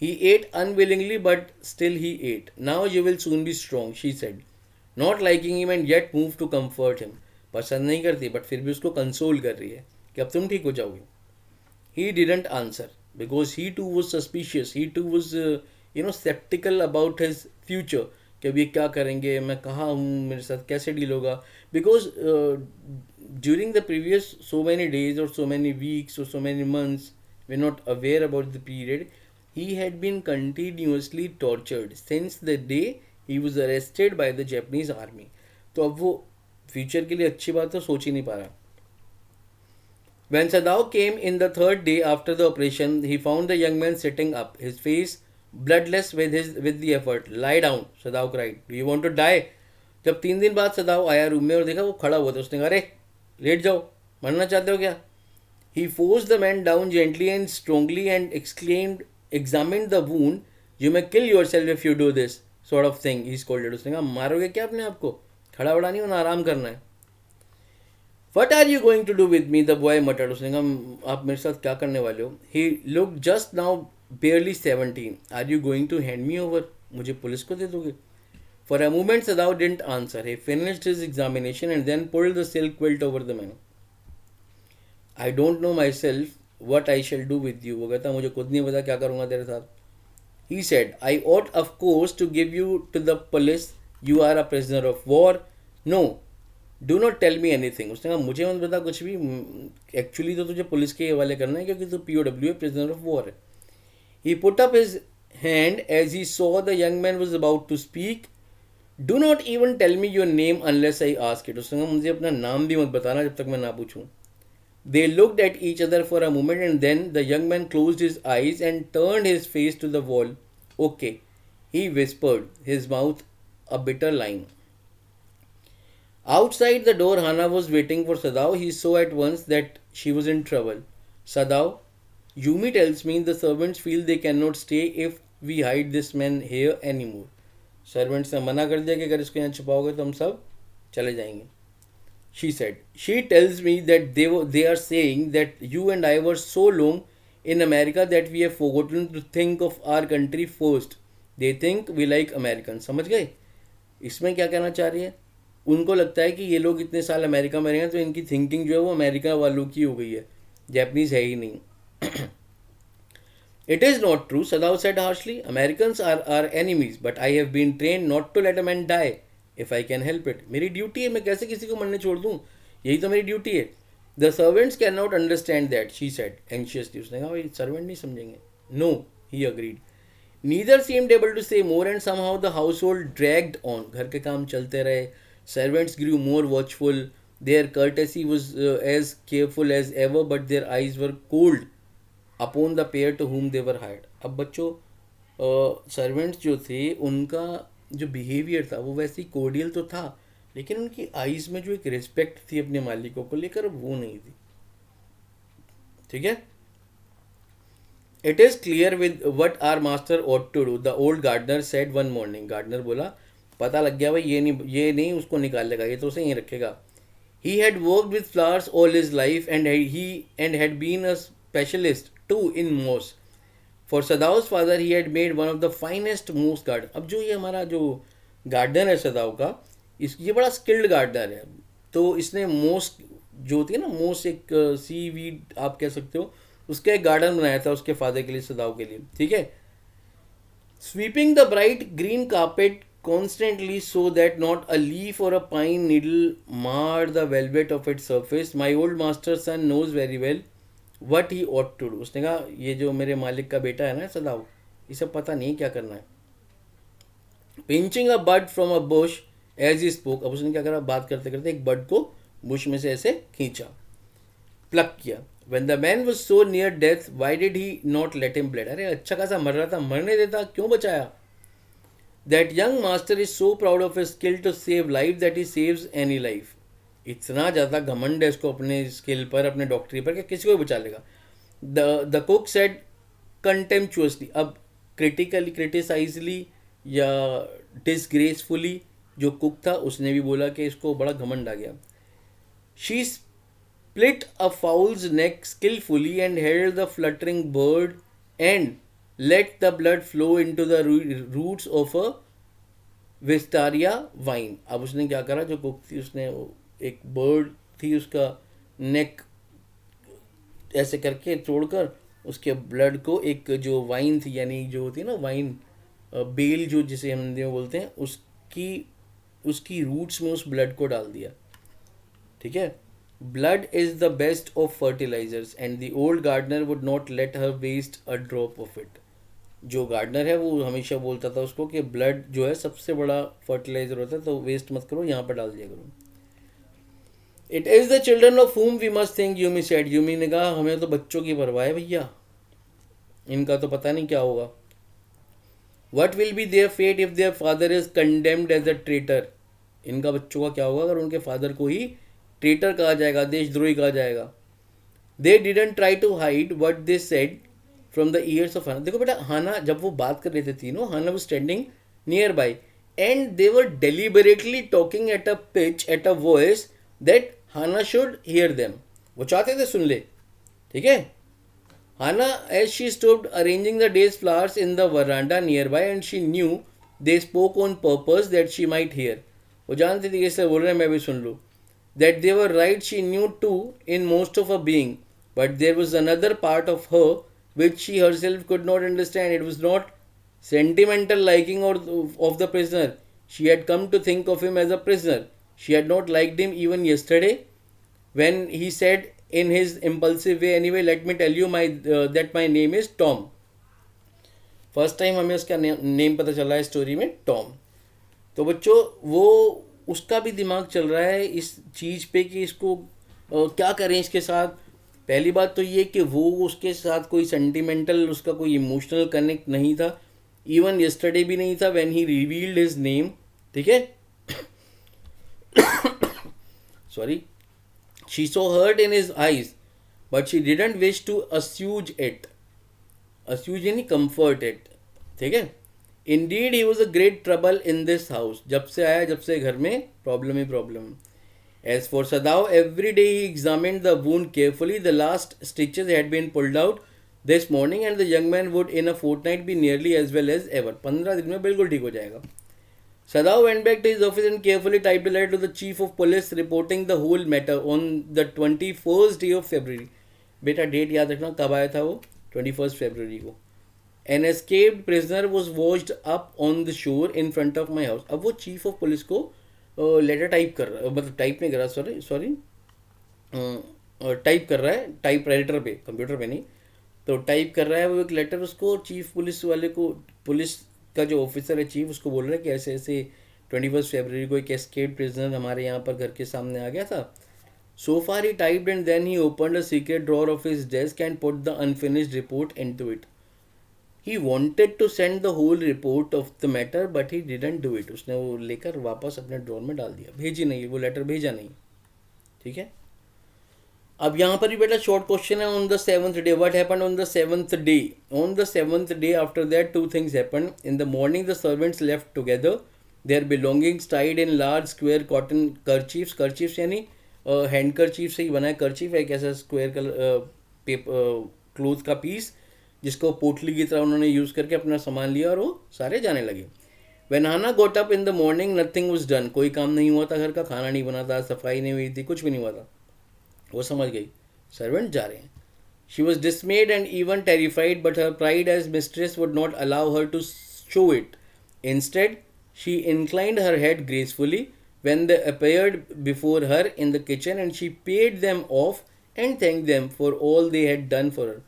He ate unwillingly but still he ate. Now you will soon be strong, she said. Not liking him and yet moved to comfort him. पसंद नहीं करती बट फिर भी उसको कंसोल कर रही है कि अब तुम ठीक हो जाओगे. He didn't answer because he too was suspicious. He too was, skeptical about his future. कि अब ये क्या करेंगे, मैं कहाँ हूँ, मेरे साथ कैसे डील होगा. Because during the previous so many days or so many weeks or so many months, we're not aware about the period, he had been continuously tortured since the day he was arrested by the Japanese army. तो अब वो future के लिए अच्छी बात तो सोच ही नहीं पा रहा. When Sadao came in the third day after the operation, he found the young man sitting up, his face bloodless with the effort. Lie down, Sadao cried. Do you want to die? जब 3 दिन बाद सदाव आया room में और देखा वो खड़ा हुआ था, उसने कहा अरे लेट जाओ, मरना चाहते हो क्या? He forced the man down gently and strongly and exclaimed, examined the wound. You may kill yourself if you do this sort of thing. He scolded. उसने कहा मारोगे क्या अपने आप को? खड़ा बड़ा नहीं होना, आराम करना है. What are you going to do with me? The boy muttered. उसने कहा आप मेरे साथ क्या करने वाले हो? He looked just now barely 17. Are you going to hand me over? मुझे पुलिस को दे दोगे? For a moment Sadao didn't answer. He finished his examination and then pulled the silk quilt over the man. I don't know myself what I shall do with you. वो कहता मुझे खुद नहीं पता क्या करूँगा तेरे साथ. He said, I ought of course to give you to the police. You are a prisoner of war. No. Do not tell me anything. उसने कहा मुझे मत बता कुछ भी, एक्चुअली तो तुझे पुलिस के हवाले करना है क्योंकि तू POW है, प्रिजनर ऑफ वॉर है. He put up his hand as he saw the young man was about to speak. Do not even tell me your name unless I ask it. उसने कहा मुझे अपना नाम भी मत बताना जब तक मैं ना पूछूं. They looked at each other for a moment and then the young man closed his eyes and turned his face to the wall. Okay, he whispered, his mouth a bitter line. Outside the door, Hana was waiting for Sadao. He saw at once that she was in trouble. Sadao, Yumi tells me the servants feel they cannot stay if we hide this man here anymore. Servants ने मना कर दिया कि अगर इसको यहाँ छुपाओगे तो हम सब चले जाएंगे. She said, she tells me that they are saying that you and I were so long in America that we have forgotten to think of our country first. They think we like Americans. समझ गए? इसमें क्या कहना चाह रही है? उनको लगता है कि ये लोग इतने साल अमेरिका में रहे हैं तो इनकी थिंकिंग जो है वो अमेरिका वालों की हो गई है, जैपनीज है ही नहीं. It is not true, Sadao said harshly. Americans are enemies but I have been trained not to let a man die if I can help it. मेरी ड्यूटी है, मैं कैसे किसी को मरने छोड़ दूँ, यही तो मेरी ड्यूटी है. The servants can not understand that, she said anxiously. उसने कहा भाई सर्वेंट नहीं समझेंगे. No, he agreed. Neither seemed able to say more and somehow the household dragged on. घर के काम चलते रहे. Servants grew more watchful. Their courtesy was as careful as ever, but their eyes were cold upon the pair to whom they were hired. अब बच्चों servants जो थे उनका जो बिहेवियर था वो वैसे ही कोडियल तो था, लेकिन उनकी आइज़ में जो एक रिस्पेक्ट थी अपने मालिकों को लेकर वो नहीं थी. ठीक है. It is clear with what our master ought to do, the old gardener said one morning. Gardener बोला पता लग गया भाई ये नहीं उसको निकालेगा, ये तो उसे यहीं रखेगा. He had worked with flowers all his life and had been a specialist too in moss. For Sadao's father he had made one of the finest moss garden. अब जो ये हमारा जो गार्डन है सदाउ का, ये बड़ा स्किल्ड गार्डनर है. तो इसने मोस जो होती है ना, मोस एक सी वीड आप कह सकते हो, उसका एक गार्डन बनाया था उसके फादर के लिए, सदाउ के लिए. ठीक है. Sweeping the bright green carpet constantly so that not a leaf or a pine needle marred the velvet of its surface. My old master's son knows very well what he ought to do. उसने कहा ये जो मेरे मालिक का बेटा है ना सदाव, ये सब पता नहीं क्या करना है. Pinching a bud from a bush as he spoke. अब उसने क्या करा, बात करते करते एक बड को बुश में से ऐसे खींचा, प्लक किया. When the man was so near death, why did he not let him bleed? अरे अच्छा खासा मर रहा था, मरने देता, क्यों बचाया? That young master is so proud of his skill to save life that he saves any life. इतना ज़्यादा घमंड है इसको अपने स्किल पर, अपने डॉक्टरी पर, कि किसी को भी बचा लेगा. The cook said कंटेम्पचुअसली. अब क्रिटिकली, क्रिटिसाइजली या डिसग्रेसफुली जो कुक था उसने भी बोला कि इसको बड़ा घमंड आ गया. She split a fowl's neck skillfully and held the fluttering bird and let the blood flow into the roots of a wisteria vine. अब उसने क्या करा, जो कुक थी उसने एक बर्ड थी उसका नेक ऐसे करके तोड़कर उसके ब्लड को एक जो वाइन थी, यानी जो होती है ना वाइन बेल जो जिसे हम हिंदी में बोलते हैं, उसकी उसकी रूट्स में उस ब्लड को डाल दिया. ठीक है. Blood is the best of fertilisers and the old gardener would not let her waste a drop of it. जो गार्डनर है वो हमेशा बोलता था उसको कि ब्लड जो है सबसे बड़ा फर्टिलाइजर होता है, तो वेस्ट मत करो, यहाँ पर डाल दिया करो. It is the children of whom we must think, Yumi said. Yumi ने कहा हमें तो बच्चों की परवाह है भैया, इनका तो पता नहीं क्या होगा. What will be their fate if their father is condemned as a traitor. इनका बच्चों का क्या होगा अगर उनके फादर को ही ट्रेटर कहा जाएगा, देशद्रोही कहा जाएगा. They didn't try to hide what they said from the ears of Hana. देखो बेटा, हाना जब वो बात कर रहे थे तीनों, Hana was standing nearby and they were deliberately talking at a pitch, at a voice that Hana should hear them. वो चाहते थे सुन ले. ठीक है. हाना as she stood arranging the day's flowers in the veranda nearby and she knew they spoke on purpose that she might hear. वो जानती थी कि इससे बोल रहे हैं मैं भी सुन लूँ. That they were right she knew too in most of her being, but there was another part of her which she herself could not understand. It was not sentimental liking or of the prisoner. She had come to think of him as a prisoner. She had not liked him even yesterday when he said in his impulsive way, anyway let me tell you that my name is Tom. First time हमें उसका name पता चला है story में, Tom. तो बच्चों वो उसका भी दिमाग चल रहा है इस चीज़ पे कि इसको क्या करें इसके साथ. पहली बात तो ये कि वो उसके साथ कोई सेंटिमेंटल, उसका कोई इमोशनल कनेक्ट नहीं था. इवन यस्टरडे भी नहीं था when he revealed his name. ठीक है. Sorry. She saw hurt in his eyes, but she didn't wish to assuage it. Assuage यानी comfort it. ठीक है. Indeed, he was a great trouble in this house. जब से आया, जब से घर में problem he problem. As for Sadao, every day he examined the wound carefully. The last stitches had been pulled out this morning, and the young man would in a fortnight be nearly as well as ever. 15 दिन में बिल्कुल ठीक हो जाएगा. Sadao went back to his office and carefully typed a letter to the chief of police reporting the whole matter on the 21st day of February. बेटा date याद रखना कब आया था वो, 21st फरवरी को. An escaped prisoner was washed up on the shore in front of my house. अब वो चीफ ऑफ पुलिस को लेटर टाइप कर रहा है, मतलब टाइप नहीं कर रहा, सॉरी टाइप कर रहा है टाइप राइटर पे, कंप्यूटर पे नहीं. तो टाइप कर रहा है वो एक लेटर उसको, चीफ पुलिस वाले को, पुलिस का जो ऑफिसर है चीफ, उसको बोल रहा है कि ऐसे ऐसे 21 फरवरी को एक एस्केप्ड प्रिजनर हमारे यहाँ पर घर के सामने आ गया था. So far he typed and then he opened a secret drawer of his desk and put the unfinished report into it. He wanted to send the whole report of the matter but he didn't do it. उसने वो लेकर वापस अपने drawer में डाल दिया, भेजी नहीं, वो लेटर भेजा नहीं. ठीक है. अब यहाँ पर भी बेटा शॉर्ट क्वेश्चन है. On the 7th day, what happened on the 7th day? On the 7th day after that two things happened. In the morning the servants left together, their belongings tied in large square cotton kerchiefs. Kerchiefs यानी hand कर्चीफ से ही बना है. कर्चीफ है एक ऐसा square colour cloth का piece जिसको पोटली की तरह उन्होंने यूज़ करके अपना सामान लिया और वो सारे जाने लगे. When Hannah got up in the morning, nothing was done. कोई काम नहीं हुआ था घर का, खाना नहीं बना था, सफाई नहीं हुई थी, कुछ भी नहीं हुआ था. वो समझ गई सर्वेंट जा रहे हैं. She was dismayed and even terrified, but her pride as mistress would not allow her to show it. Instead, she inclined her head gracefully when they appeared before her in the kitchen and she paid them off and thanked them for all they had done for her.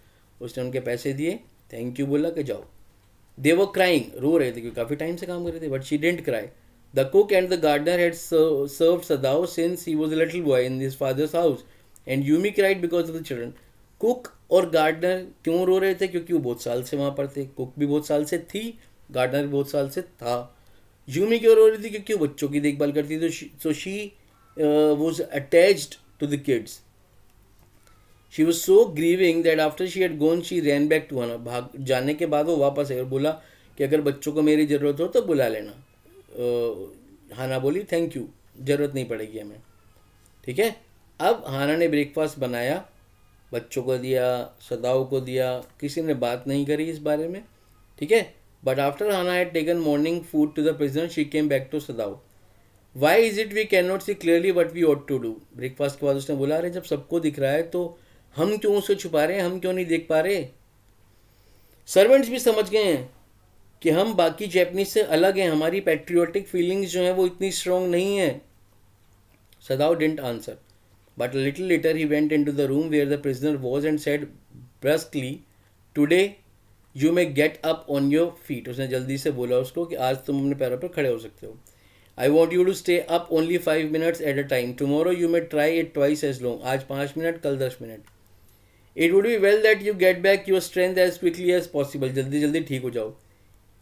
उसने उनके पैसे दिए, thank you बोला कि जाओ. They were crying, रो रहे थे क्योंकि काफ़ी टाइम से काम कर रहे थे, but she didn't cry. The cook and the gardener had served Sadao since he was a little boy in his father's house. And Yumi cried because of the children. Cook और gardener क्यों रो रहे थे? क्योंकि वो बहुत साल से वहाँ पर थे. कुक भी बहुत साल से थी, गार्डनर भी बहुत साल से था. यूमी क्यों रो रही थी? क्योंकि वो बच्चों की देखभाल करती थी. So she was attached to the kids. She was so grieving that after she had gone she ran back to Hana. भाग जाने के बाद वो वापस आई और बोला कि अगर बच्चों को मेरी ज़रूरत हो तो बुला लेना. हाना बोली थैंक यू, ज़रूरत नहीं पड़ेगी हमें। ठीक है। अब हाना ने ब्रेकफास्ट बनाया, बच्चों को दिया, सदाओ को दिया, किसी ने बात नहीं करी इस बारे में। ठीक है। But after Hana had taken morning food to the prisoner she came back to Sadao. Why is it we can not see clearly what we ought to do. Breakfast के बाद उसने बोला, अरे जब सबको दिख रहा है तो हम क्यों उसे छुपा रहे हैं, हम क्यों नहीं देख पा रहे। सर्वेंट्स भी समझ गए हैं कि हम बाकी जैपनीज से अलग हैं, हमारी पैट्रियोटिक फीलिंग्स जो हैं वो इतनी स्ट्रॉन्ग नहीं है। Sadao didn't answer but little later he went into the room where the prisoner was and said brusquely, today you may get up on your feet. उसने जल्दी से बोला उसको कि आज तुम अपने पैरों पर खड़े हो सकते हो। I want you to stay up only 5 minutes at a time, tomorrow you may try it twice as long. आज 5 मिनट, कल 10 मिनट। It would be well that you get back your strength as quickly as possible, जल्दी जल्दी ठीक हो जाओ।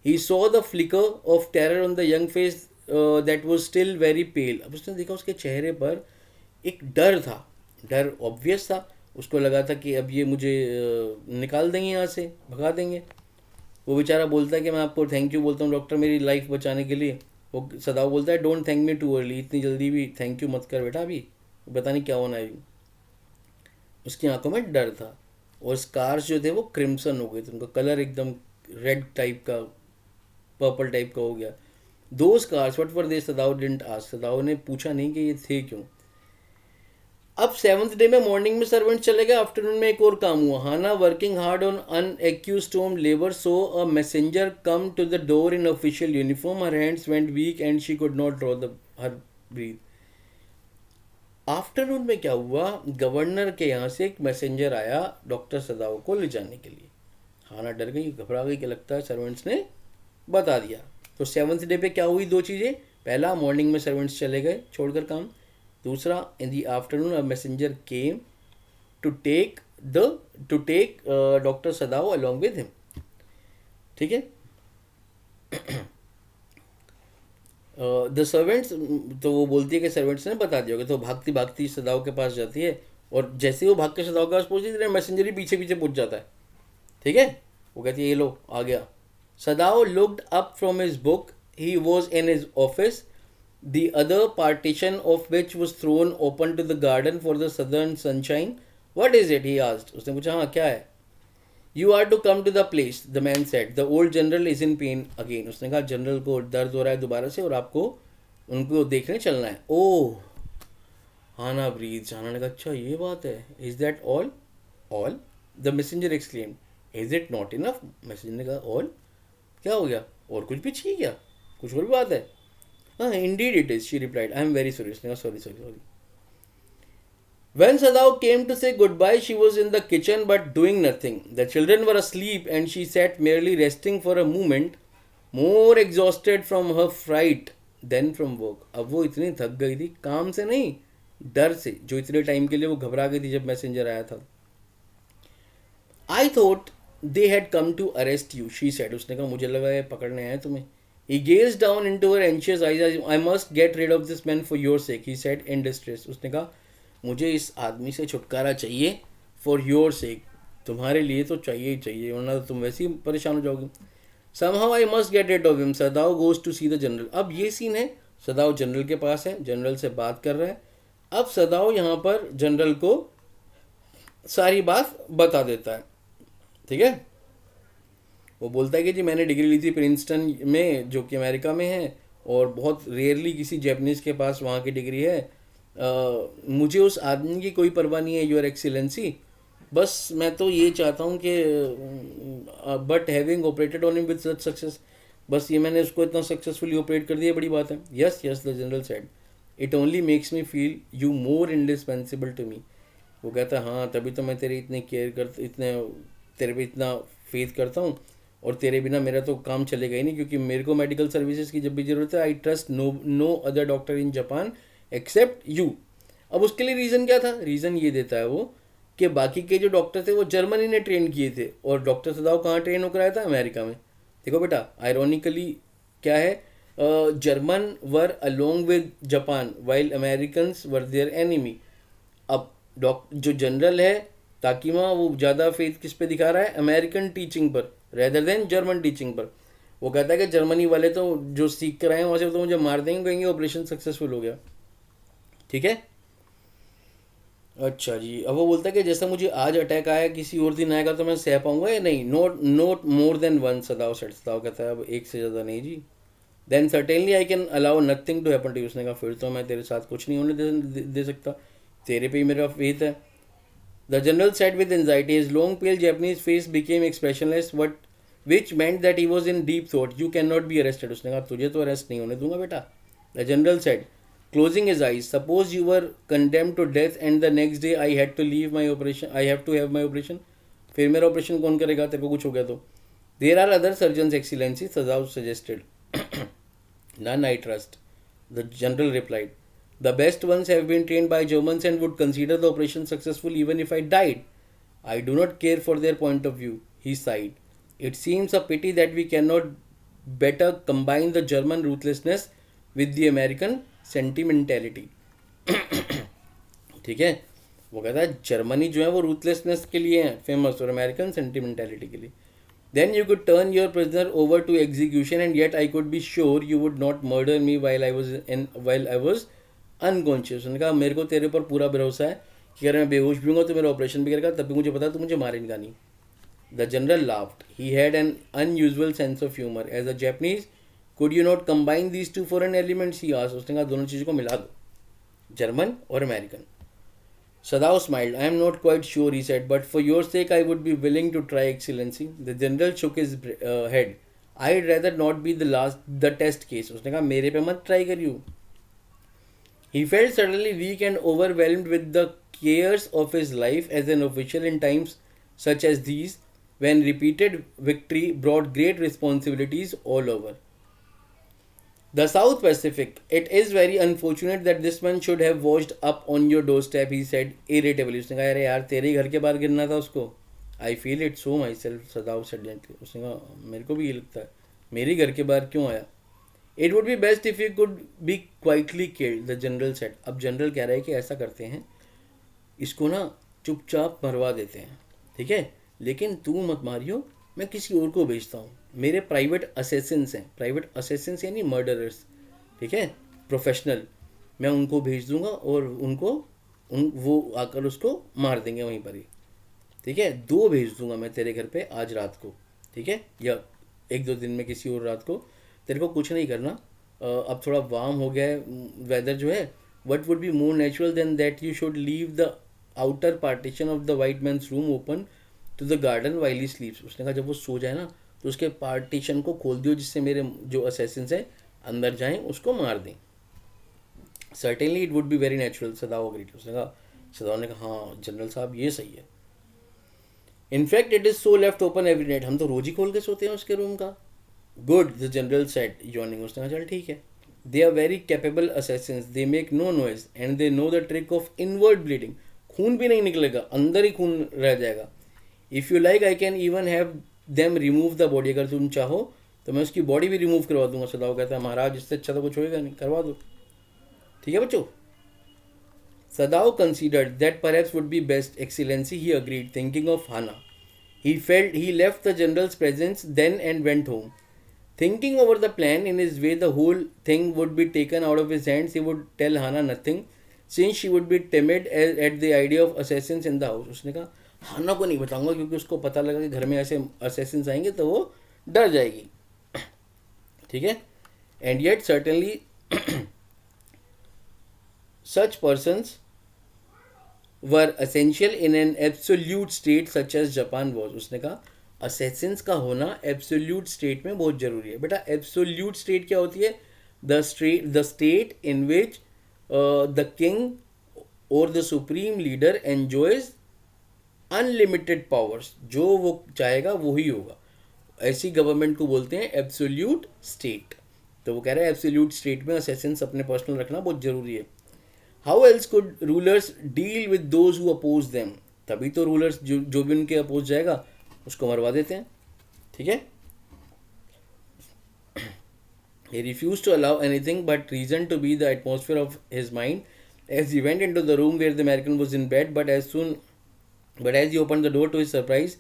He saw the flicker of terror on the young face that was still very pale. अब उसने देखा उसके चेहरे पर एक डर था, डर ऑब्वियस था। उसको लगा था कि अब ये मुझे निकाल देंगे यहाँ से, भगा देंगे। वो बेचारा बोलता है कि मैं आपको थैंक यू बोलता हूँ डॉक्टर मेरी लाइफ बचाने के लिए। वो सदाओ बोलता है don't thank me too early, इतनी जल्दी भी थैंक यू मत कर बेटा, अभी पता नहीं क्या होना है। उसकी आंखों में डर था और स्कार्स जो थे वो क्रिम्सन हो गए थे, उनका कलर एकदम रेड टाइप का, पर्पल टाइप का हो गया। Two scars what were they, Sadao didn't ask. Sadao ने पूछा नहीं कि ये थे क्यों। अब 7th डे में मॉर्निंग में सर्वेंट चले गए, आफ्टरनून में एक और काम हुआ। Hana working hard on unaccustomed home labour so a messenger come to the door in official uniform, her hands went weak and she could not draw the her breath. Afternoon में क्या हुआ, governor के यहाँ से एक messenger आया doctor सदाओ को ले जाने के लिए। हाना डर गई, घबरा गई कि लगता है सर्वेंट्स ने बता दिया। तो 7th डे पे क्या हुई, दो चीज़ें। पहला, मॉर्निंग में सर्वेंट्स चले गए छोड़कर काम। दूसरा, in the afternoon a messenger came to take doctor Sadao along with him. ठीक है। द सर्वेंट्स, तो वो बोलती है कि सर्वेंट्स ने बता दिया होगा, तो भागती भागती सदाओ के पास जाती है और जैसे ही वो भाग के सदाओ के पास पहुंचती है मैसेंजर ही पीछे पीछे पहुंच जाता है। ठीक है। वो कहती है ये लो आ गया। Sadao looked up from his book, he was in his office, the other partition of which was thrown open to the garden for the southern sunshine. What is it? He asked. उसने पूछा हाँ क्या है। You are to come to the place, the man said. The old general is in pain again. उसने कहा general को दर्द हो रहा है दोबारा से और आपको उनको देखने चलना है। ओह, हाना ब्रीथ। हाना ने कहा अच्छा ये बात है। Is that all? All? The messenger exclaimed. Is it not enough? Messenger ने कहा all? क्या हो गया, और कुछ भी चाहिए क्या, कुछ और भी बात है। Indeed it is, she replied. I am very sorry. Sorry. When Sadao came to say goodbye, she was in the kitchen but doing nothing. The children were asleep and she sat merely resting for a moment, more exhausted from her fright than from work. अब वो इतनी थक गई थी, काम से नहीं, डर से, जो इतने टाइम के लिए वो घबरा गई थी जब मैसेंजर आया था। I thought they had come to arrest you, she said. उसने कहा मुझे लगा ये पकड़ने आए तुम्हें। He gazed down into her anxious eyes. I must get rid of this man for your sake, he said in distress. उसने कहा मुझे इस आदमी से छुटकारा चाहिए, for your sake, तुम्हारे लिए तो चाहिए ही चाहिए, वरना तो तुम वैसे ही परेशान हो जाओगे। Somehow I must get rid of him. Sadao goes to see the general. अब ये सीन है, सदाओ जनरल के पास है, जनरल से बात कर रहा है। अब सदाओ यहाँ पर जनरल को सारी बात बता देता है। ठीक है। वो बोलता है कि जी मैंने डिग्री ली थी प्रिंसटन में, जो कि अमेरिका में है, और बहुत रेयरली किसी जैपनीज़ के पास वहाँ की डिग्री है। मुझे उस आदमी की कोई परवाह नहीं है योर एक्सीलेंसी, बस मैं तो ये चाहता हूँ कि but having operated on him with such success, बस ये मैंने उसको इतना सक्सेसफुली ऑपरेट कर दिया, बड़ी बात है। Yes the general said, it only makes me feel you more indispensable to me. वो कहता है हाँ तभी तो मैं तेरी इतनी केयर तेरे पे इतना फेथ करता हूँ, और तेरे बिना मेरा तो काम चलेगा ही नहीं, क्योंकि मेरे को मेडिकल सर्विसेज की जब भी ज़रूरत है, I trust no other doctor in Japan except you. अब उसके लिए रीज़न क्या था, रीज़न ये देता है वो कि बाकी के जो डॉक्टर थे वो जर्मनी ने ट्रेन किए थे, और डॉक्टर सदाओ कहाँ ट्रेन होकर आया था, अमेरिका में। देखो बेटा आयरॉनिकली क्या है, German were along with Japan while Americans were their enemy. अब जो जनरल है ताकिमा, वो ज़्यादा फेथ किस पे दिखा रहा है, अमेरिकन टीचिंग पर रेदर देन जर्मन टीचिंग पर। वो कहता है कि जर्मनी वाले तो जो सीख कर आए हैं वहाँ से तो मुझे मार देंगे, कहेंगे ऑपरेशन सक्सेसफुल हो गया। ठीक है। अच्छा जी, अब वो बोलता है कि जैसा मुझे आज अटैक आया किसी और दिन आएगा तो मैं सह पाऊंगा या नहीं। Not not more than one, Sadao said. Sadao कहता है अब एक से ज़्यादा नहीं जी। Then certainly I can allow nothing to happen to you. उसने कहा फिर तो मैं तेरे साथ कुछ नहीं होने दे सकता, तेरे पे ही मेरा फेथ है। The general said with anxiety, his long pale Japanese face became expressionless what which meant that he was in deep thought. You cannot be arrested. उसने कहा तुझे तो अरेस्ट नहीं होने दूंगा बेटा। The general said closing his eyes, suppose you were condemned to death and the next day I had to leave my operation, I have to have my operation. फिर मेरा ऑपरेशन कौन करेगा, तेरे को कुछ हो गया तो। There are other surgeons, excellency, Sadav suggested. None I trust, the general replied. The best ones have been trained by Germans and would consider the operation successful even if I died. I do not care for their point of view, he sighed. It seems a pity that we cannot better combine the German ruthlessness with the American sentimentality. ठीक है। वो कहता है Germany जो है वो ruthlessness के लिए है फेमस और अमेरिकन सेंटिमेंटैलिटी के लिए। Then you could turn your prisoner over to execution and yet I could be sure you would not murder me while I was unconscious. उन्होंने कहा मेरे को तेरे ऊपर पूरा भरोसा है कि अगर मैं बेहोश भी हूँगा तो मेरा ऑपरेशन भी करेगा, तब भी मुझे पता है तो मुझे मारेगा नहीं। The general laughed, he had an unusual sense of humour. As a Japanese could you not combine these two foreign elements, he asked. उसने कहा दोनों चीज़ों को मिला दो, जर्मन और American. Sadao smiled. I am not quite sure, he said, but for your sake I would be willing to try, Excellency. The general shook his head. I'd rather not be the test case. उसने कहा मेरे पे मत try करियो। He felt suddenly weak and overwhelmed with the cares of his life as an official in times such as these, when repeated victory brought great responsibilities all over. The South Pacific. It is very unfortunate that this one should have washed up on your doorstep, he said irritably. उसने कहा अरे यार तेरे ही घर के बाहर गिरना था उसको। I feel it so myself, सदाव said gently. उसने कहा मेरे को भी ये लगता है, मेरे घर के बाहर क्यों आया। It would be best if you could be quietly killed, the general said. अब जनरल कह रहा है कि ऐसा करते हैं, इसको ना चुपचाप मरवा देते हैं, ठीक है, लेकिन तू मत मारियो, मैं किसी और को भेजता हूँ। मेरे प्राइवेट असेसिन्स हैं, प्राइवेट असेसिन्स यानी मर्डरर्स, ठीक है, प्रोफेशनल, मैं उनको भेज दूंगा और वो आकर उसको मार देंगे वहीं पर ही, ठीक है। 2 भेज दूंगा मैं तेरे घर पे आज रात को, ठीक है, या 1-2 दिन में किसी और रात को। तेरे को कुछ नहीं करना, अब थोड़ा वार्म हो गया है वेदर जो है। What would be more natural than that you should leave the outer partition of the white man's room open to the garden while he sleeps. उसने कहा जब वो सो जाए ना तो उसके पार्टीशन को खोल दियो जिससे मेरे जो असेसिन्स हैं अंदर जाएं, उसको मार दें। Certainly it would be very natural, सदाव agreed. उसने कहा, सदाव ने कहा हाँ जनरल साहब ये सही है। In fact it is so left open every night, हम तो रोज ही खोल के सोते हैं उसके रूम का। Good, the general said yawning. उसने कहा चल ठीक है। They are very capable assassins, they make no noise and they know the trick of inward bleeding. खून भी नहीं निकलेगा, अंदर ही खून रह जाएगा। If you like I can even have them remove the body, अगर तुम चाहो तो मैं उसकी बॉडी भी रिमूव करवा दूंगा। सदाव कहता है महाराज इससे अच्छा तो कुछ होएगा नहीं, करवा दो, ठीक है बच्चों। Sadao considered that perhaps would be best, excellency, he agreed, thinking of Hana. He felt he left the general's presence then and went home. Thinking over the plan in his way, the whole thing would be taken out of his hands. He would tell Hana nothing, since she would be timid at the idea of assassins in the house. उसने कहा हाना को नहीं बताऊंगा क्योंकि उसको पता लगा कि घर में ऐसे assassins आएंगे तो वो डर जाएगी, ठीक है। And yet certainly such persons were essential in an absolute state such as Japan was. उसने कहा असेसिन्स का होना एब्सोल्यूट स्टेट में बहुत ज़रूरी है। बेटा एब्सोल्यूट स्टेट क्या होती है? The state in which the king और the supreme leader enjoys unlimited powers, जो वो चाहेगा वो ही होगा। ऐसी गवर्नमेंट को बोलते हैं एब्सोल्यूट स्टेट। तो वो कह रहा है एब्सोल्यूट स्टेट में असेसिन्स अपने पर्सनल रखना बहुत ज़रूरी है। How else could rulers deal with those who oppose them, तभी तो रूलर्स जो भी उनके अपोज जाएगा उसको मरवा देते हैं, ठीक है। He refused to allow anything but reason to be the atmosphere of his mind as he went into the room where the American was in bed. But as he opened the door, to his surprise,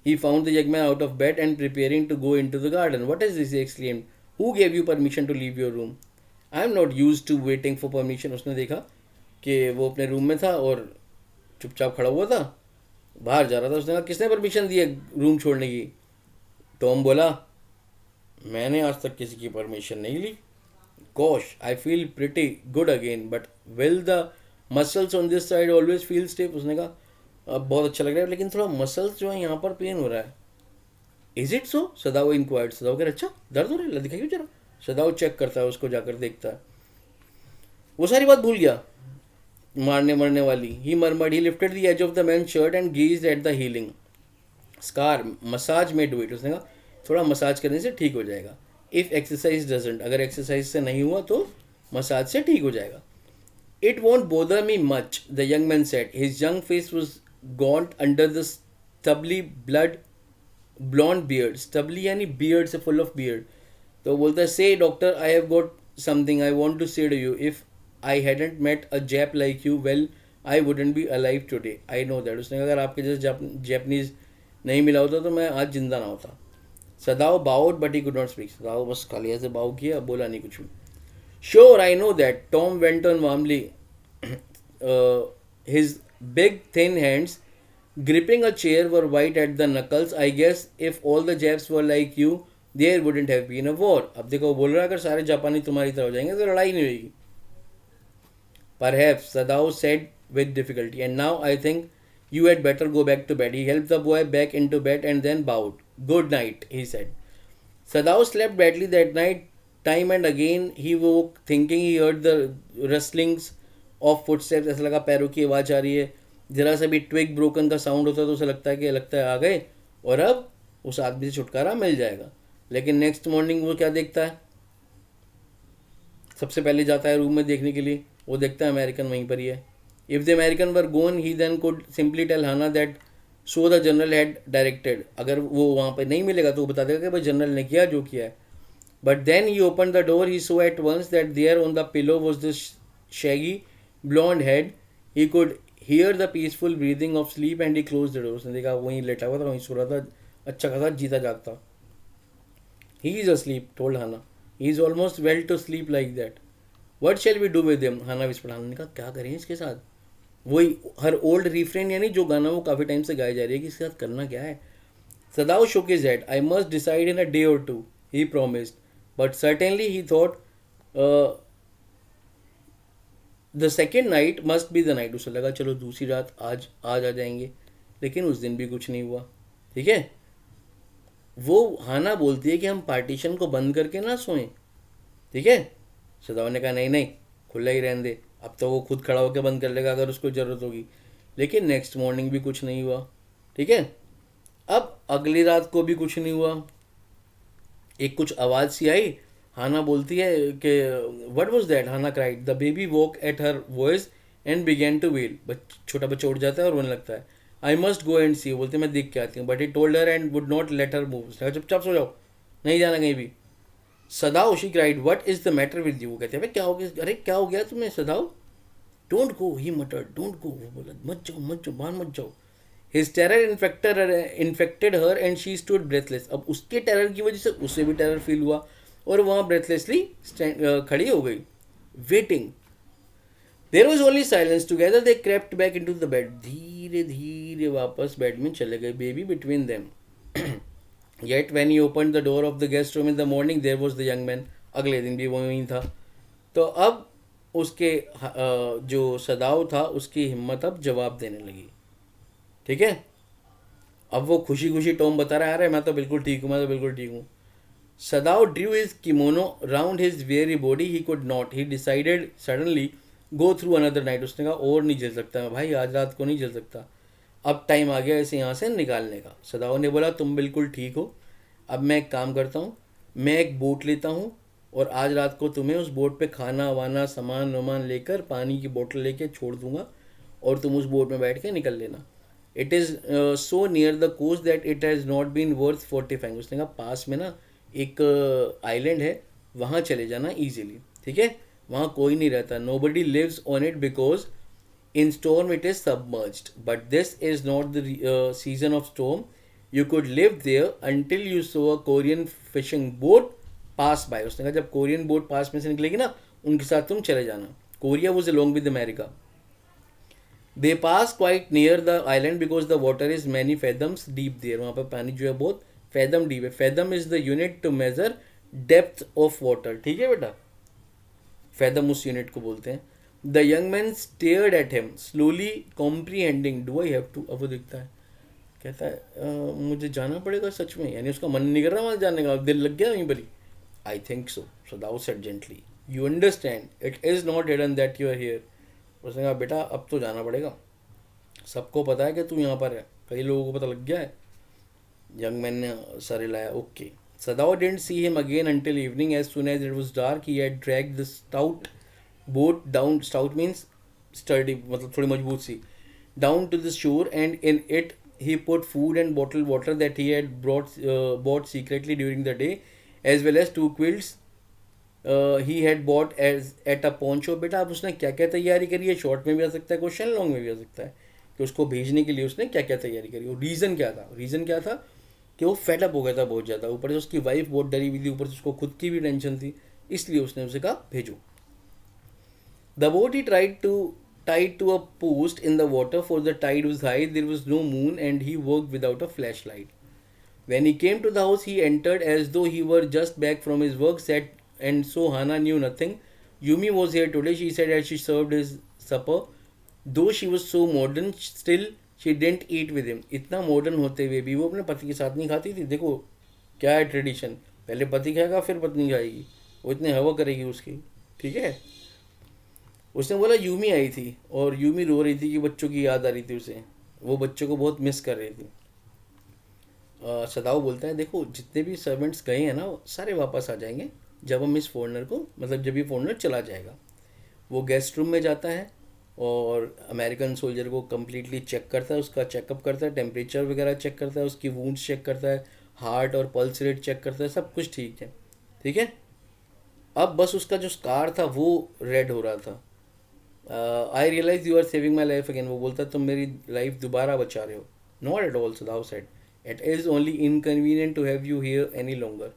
He found the young man out of bed and preparing to go into the garden. What is this? He exclaimed. Who gave you permission to leave your room? I am not used to waiting for permission. उसने देखा कि वो अपने room में था और चुपचाप खड़ा हुआ था, बाहर जा रहा था. उसने कहा किसने परमिशन दी है रूम छोड़ने की? टॉम बोला मैंने आज तक किसी की परमिशन नहीं ली. Gosh, I feel pretty good again, but will the muscles on this side always feel stiff? उसने कहा अब बहुत अच्छा लग रहा है लेकिन थोड़ा मसल्स जो है यहाँ पर पेन हो रहा है. Is it so? Sadao inquired. Sadao कह रहा अच्छा दर्द हो रहा है, दिखाइए जरा. सदाओ चेक करता है उसको, जाकर देखता है. वो सारी बात भूल गया मारने मरने वाली. He murmured. He lifted the edge of the man shirt and gazed at the healing scar. Massage may do it. उसने कहा थोड़ा मसाज करने से ठीक हो जाएगा. If exercise doesn't. अगर एक्सरसाइज से नहीं हुआ तो मसाज से ठीक हो जाएगा. It won't bother me much, the young man said. His young face was gaunt under the stubbly blood blond beard. Stubbly यानी बियर्ड से फुल ऑफ बियर्ड. तो बोलता है say doctor I have got something I want to say to you. If I hadn't met a Jap like you well I wouldn't be alive today. I know that. उसने कहा अगर आपके जैसे Japanese नहीं मिला होता तो मैं आज जिंदा ना होता. Sadao bowed but he could not speak. Sadao बस खाली ऐसे बाउ किया, बोला नहीं कुछ भी. Sure I know that. Tom went on warmly, his big thin hands gripping a chair were white at the knuckles. I guess if all the Japs were like you, there wouldn't have been a war. अब देखो बोल रहा है अगर सारे जापानी तुम्हारी तरह हो जाएंगे तो लड़ाई नहीं होगी. Perhaps, Sadao said with difficulty. And now I think you had better go back to bed. He helped the boy back into bed and then bowed. Good night, he said. Sadao slept badly that night. Time and again he woke thinking he heard the rustlings of footsteps. ऐसा लगा पैरों की आवाज़ आ रही है. जरा सा भी ट्विग ब्रोकन का साउंड होता है तो उसे लगता है आ गए और अब उस आदमी से छुटकारा मिल जाएगा. लेकिन नेक्स्ट मॉर्निंग वो क्या देखता है? सबसे पहले जाता है रूम में देखने के लिए. वो देखता है अमेरिकन वहीं पर ही है. If the American were gone he then could simply tell Hana that so the general had directed. अगर वो वहाँ पर नहीं मिलेगा तो वो बता देगा कि भाई जनरल ने किया जो किया है. But then he open the door. He saw at once that there on the pillow was the shaggy blond head. He could hear the peaceful breathing of sleep and he close the door. उसने देखा वहीं लेटा हुआ था, वहीं सो रहा था, अच्छा खासा जीता जागता. He is asleep told Hana. He is almost well to sleep like that. What shall we do with him? Hana whispered. Hana ने कहा क्या करें इसके साथ? वही हर ओल्ड रिफ्रेन यानी जो गाना वो काफ़ी टाइम से गाई जा रही है कि इसके साथ करना क्या है. सदाओ shook his head. I must decide in a day or two, he promised. But certainly he thought the second night must be the night. उसे लगा चलो दूसरी रात आज आ जाएंगे. लेकिन उस दिन भी कुछ नहीं हुआ. ठीक है. वो हाना बोलती है कि हम पार्टीशन को बंद करके ना सोएं. ठीक है. सदाओ ने कहा नहीं नहीं खुला ही रहने दे. अब तो वो खुद खड़ा होकर बंद कर लेगा अगर उसको ज़रूरत होगी. लेकिन नेक्स्ट मॉर्निंग भी कुछ नहीं हुआ. ठीक है. अब अगली रात को भी कुछ नहीं हुआ. एक कुछ आवाज़ सी आई. हाना बोलती है कि what was that? Hana cried. The baby woke at her voice and began to wail. छोटा बच्चा उठ जाता है और रोने लगता है. I must go and see. बोलते मैं देख के आती हूँ. But he told her and would not let her move. चुपचाप सो जाओ, नहीं जाना कहीं भी. Sadao she cried what is the matter with you. वो कहते हैं क्या हो गया? अरे क्या हो गया तुम्हें सदाओ? Don't go he मटर्ड. Don't go. वो बोला मत जाओ बाहर मत जाओ. His terror infected her and she stood breathless. अब उसके टेरर की वजह से उसे भी टेरर फील हुआ और वहाँ ब्रेथलेसली खड़ी हो गई. Waiting. There was only silence. Together they crept back into the bed. धीरे धीरे वापस बेड में चले गए. Baby between them. Yet when he open the door of the guest room in the morning there was the young man. अगले दिन भी वहीं था. तो अब उसके जो सदाओ था उसकी हिम्मत अब जवाब देने लगी. ठीक है. अब वो खुशी खुशी टॉम बता रहा है अरे मैं तो बिल्कुल ठीक हूँ, मैं तो बिल्कुल ठीक हूँ. Sadao drew his kimono round his weary body. He could not. He decided suddenly go through another night. उसने कहा और नहीं झेल सकता मैं भाई, आज रात को नहीं झेल सकता. अब टाइम आ गया इसे यहाँ से निकालने का. सदाओ ने बोला तुम बिल्कुल ठीक हो. अब मैं एक काम करता हूँ, मैं एक बोट लेता हूँ और आज रात को तुम्हें उस बोट पे खाना वाना सामान वामान लेकर पानी की बोतल लेके छोड़ दूंगा और तुम उस बोट में बैठ के निकल लेना. It is so near the coast that it has not been worth fortifying. उसने कहा पास में ना एक आइलैंड है, वहाँ चले जाना ईजिली. ठीक है. वहाँ कोई नहीं रहता. Nobody lives on it because in storm it is submerged. But this is not the season of storm. You could live there until you saw a Korean fishing boat pass by. उसने कहा जब Korean boat पास में से निकलेगी ना उनके साथ तुम चले जाना. Korea was along with America. They pass quite near the island because the water is many fathoms deep there. वहाँ पर पानी जो है बहुत fathom deep है. Fathom is the unit to measure depth of water. ठीक है बेटा, fathom उस unit को बोलते हैं. The young man stared at him, slowly comprehending. Do I have to? अब वो दिखता है, कहता है मुझे जाना पड़ेगा सच में, यानी उसका मन नहीं कर रहा वहाँ जाने का, दिल लग गया वहीं पर ही. I think so. Sadao said gently, you understand it is not hidden that you are here. उसने कहा बेटा अब तो जाना पड़ेगा, सबको पता है कि तू यहाँ पर है, कई लोगों को पता लग गया है. यंग मैन ने सर हिलाया. Okay. Sadao didn't see him again until evening. As soon as it was dark, he had dragged the stout boat down. Stout means sturdy, मतलब थोड़ी मजबूत सी. Down to the shore, and in it he put food and bottled water that he had bought secretly during the day, as well as 2 quilts he had bought as at a pawn shop. बेटा अब उसने क्या क्या तैयारी करी है, short में भी आ सकता है क्वेश्चन, लॉन्ग में भी आ सकता है, कि उसको भेजने के लिए उसने क्या क्या तैयारी करी. और रीज़न क्या था? रीज़न क्या था कि वो फेडअप हो गया था बहुत ज़्यादा, ऊपर से उसकी वाइफ बहुत डरी हुई थी, ऊपर से उसको खुद की भी टेंशन थी, इसलिए उसने उसे कहा भेजो. The boat he tied to a post in the water, for the tide was high, there was no moon, and he worked without a flashlight. When he came to the house, he entered as though he were just back from his work, sat, and so Hana knew nothing. Yumi was here today, she said as she served his supper. Though she was so modern, still she didn't eat with him. इतना modern होते हुए भी वो अपने पति के साथ नहीं खाती थी. देखो क्या है ट्रेडिशन, पहले पति खाएगा फिर पत्नी खाएगी, वो इतने हवा करेगी उसकी. ठीक है. उसने बोला यूमी आई थी और यूमी रो रही थी कि बच्चों की याद आ रही थी उसे, वो बच्चों को बहुत मिस कर रही थी. सदाओ बोलता है देखो जितने भी सर्वेंट्स गए हैं ना सारे वापस आ जाएंगे जब हम इस फॉरनर को, मतलब जब ये फॉरनर चला जाएगा. वो गेस्ट रूम में जाता है और अमेरिकन सोल्जर को कम्प्लीटली चेक करता है, उसका चेकअप करता है, टेम्परेचर वगैरह चेक करता है, उसकी वूंड्स चेक करता है, हार्ट और पल्स रेट चेक करता है, सब कुछ ठीक है. ठीक है. अब बस उसका जो स्कार था वो रेड हो रहा था. I realise you are saving my life again. वो बोलता है तुम मेरी लाइफ दोबारा बचा रहे हो. Not at all, Sadao said. It is only inconvenient to have you here any longer.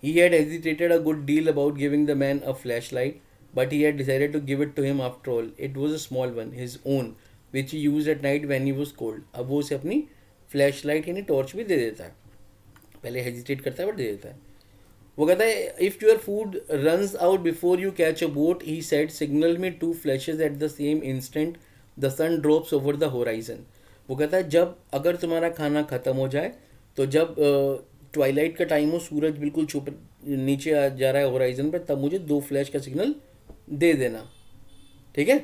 He had hesitated a good deal about giving the man a flashlight, but he had decided to give it to him after all. It was a small one, his own, which he used at night when he was cold. अब वो उसे अपनी flashlight यानी torch भी दे देता है. पहले hesitate करता है बट दे देता है. वो कहता है if your food runs out before you catch a boat, he said, signal me 2 flashes at the same instant the sun drops over the horizon. वो कहता है जब अगर तुम्हारा खाना ख़त्म हो जाए, तो जब ट्वाइलाइट का टाइम हो, सूरज बिल्कुल छुप नीचे आ जा रहा है होराइजन पे, तब मुझे 2 फ्लैश का सिग्नल दे देना. ठीक है.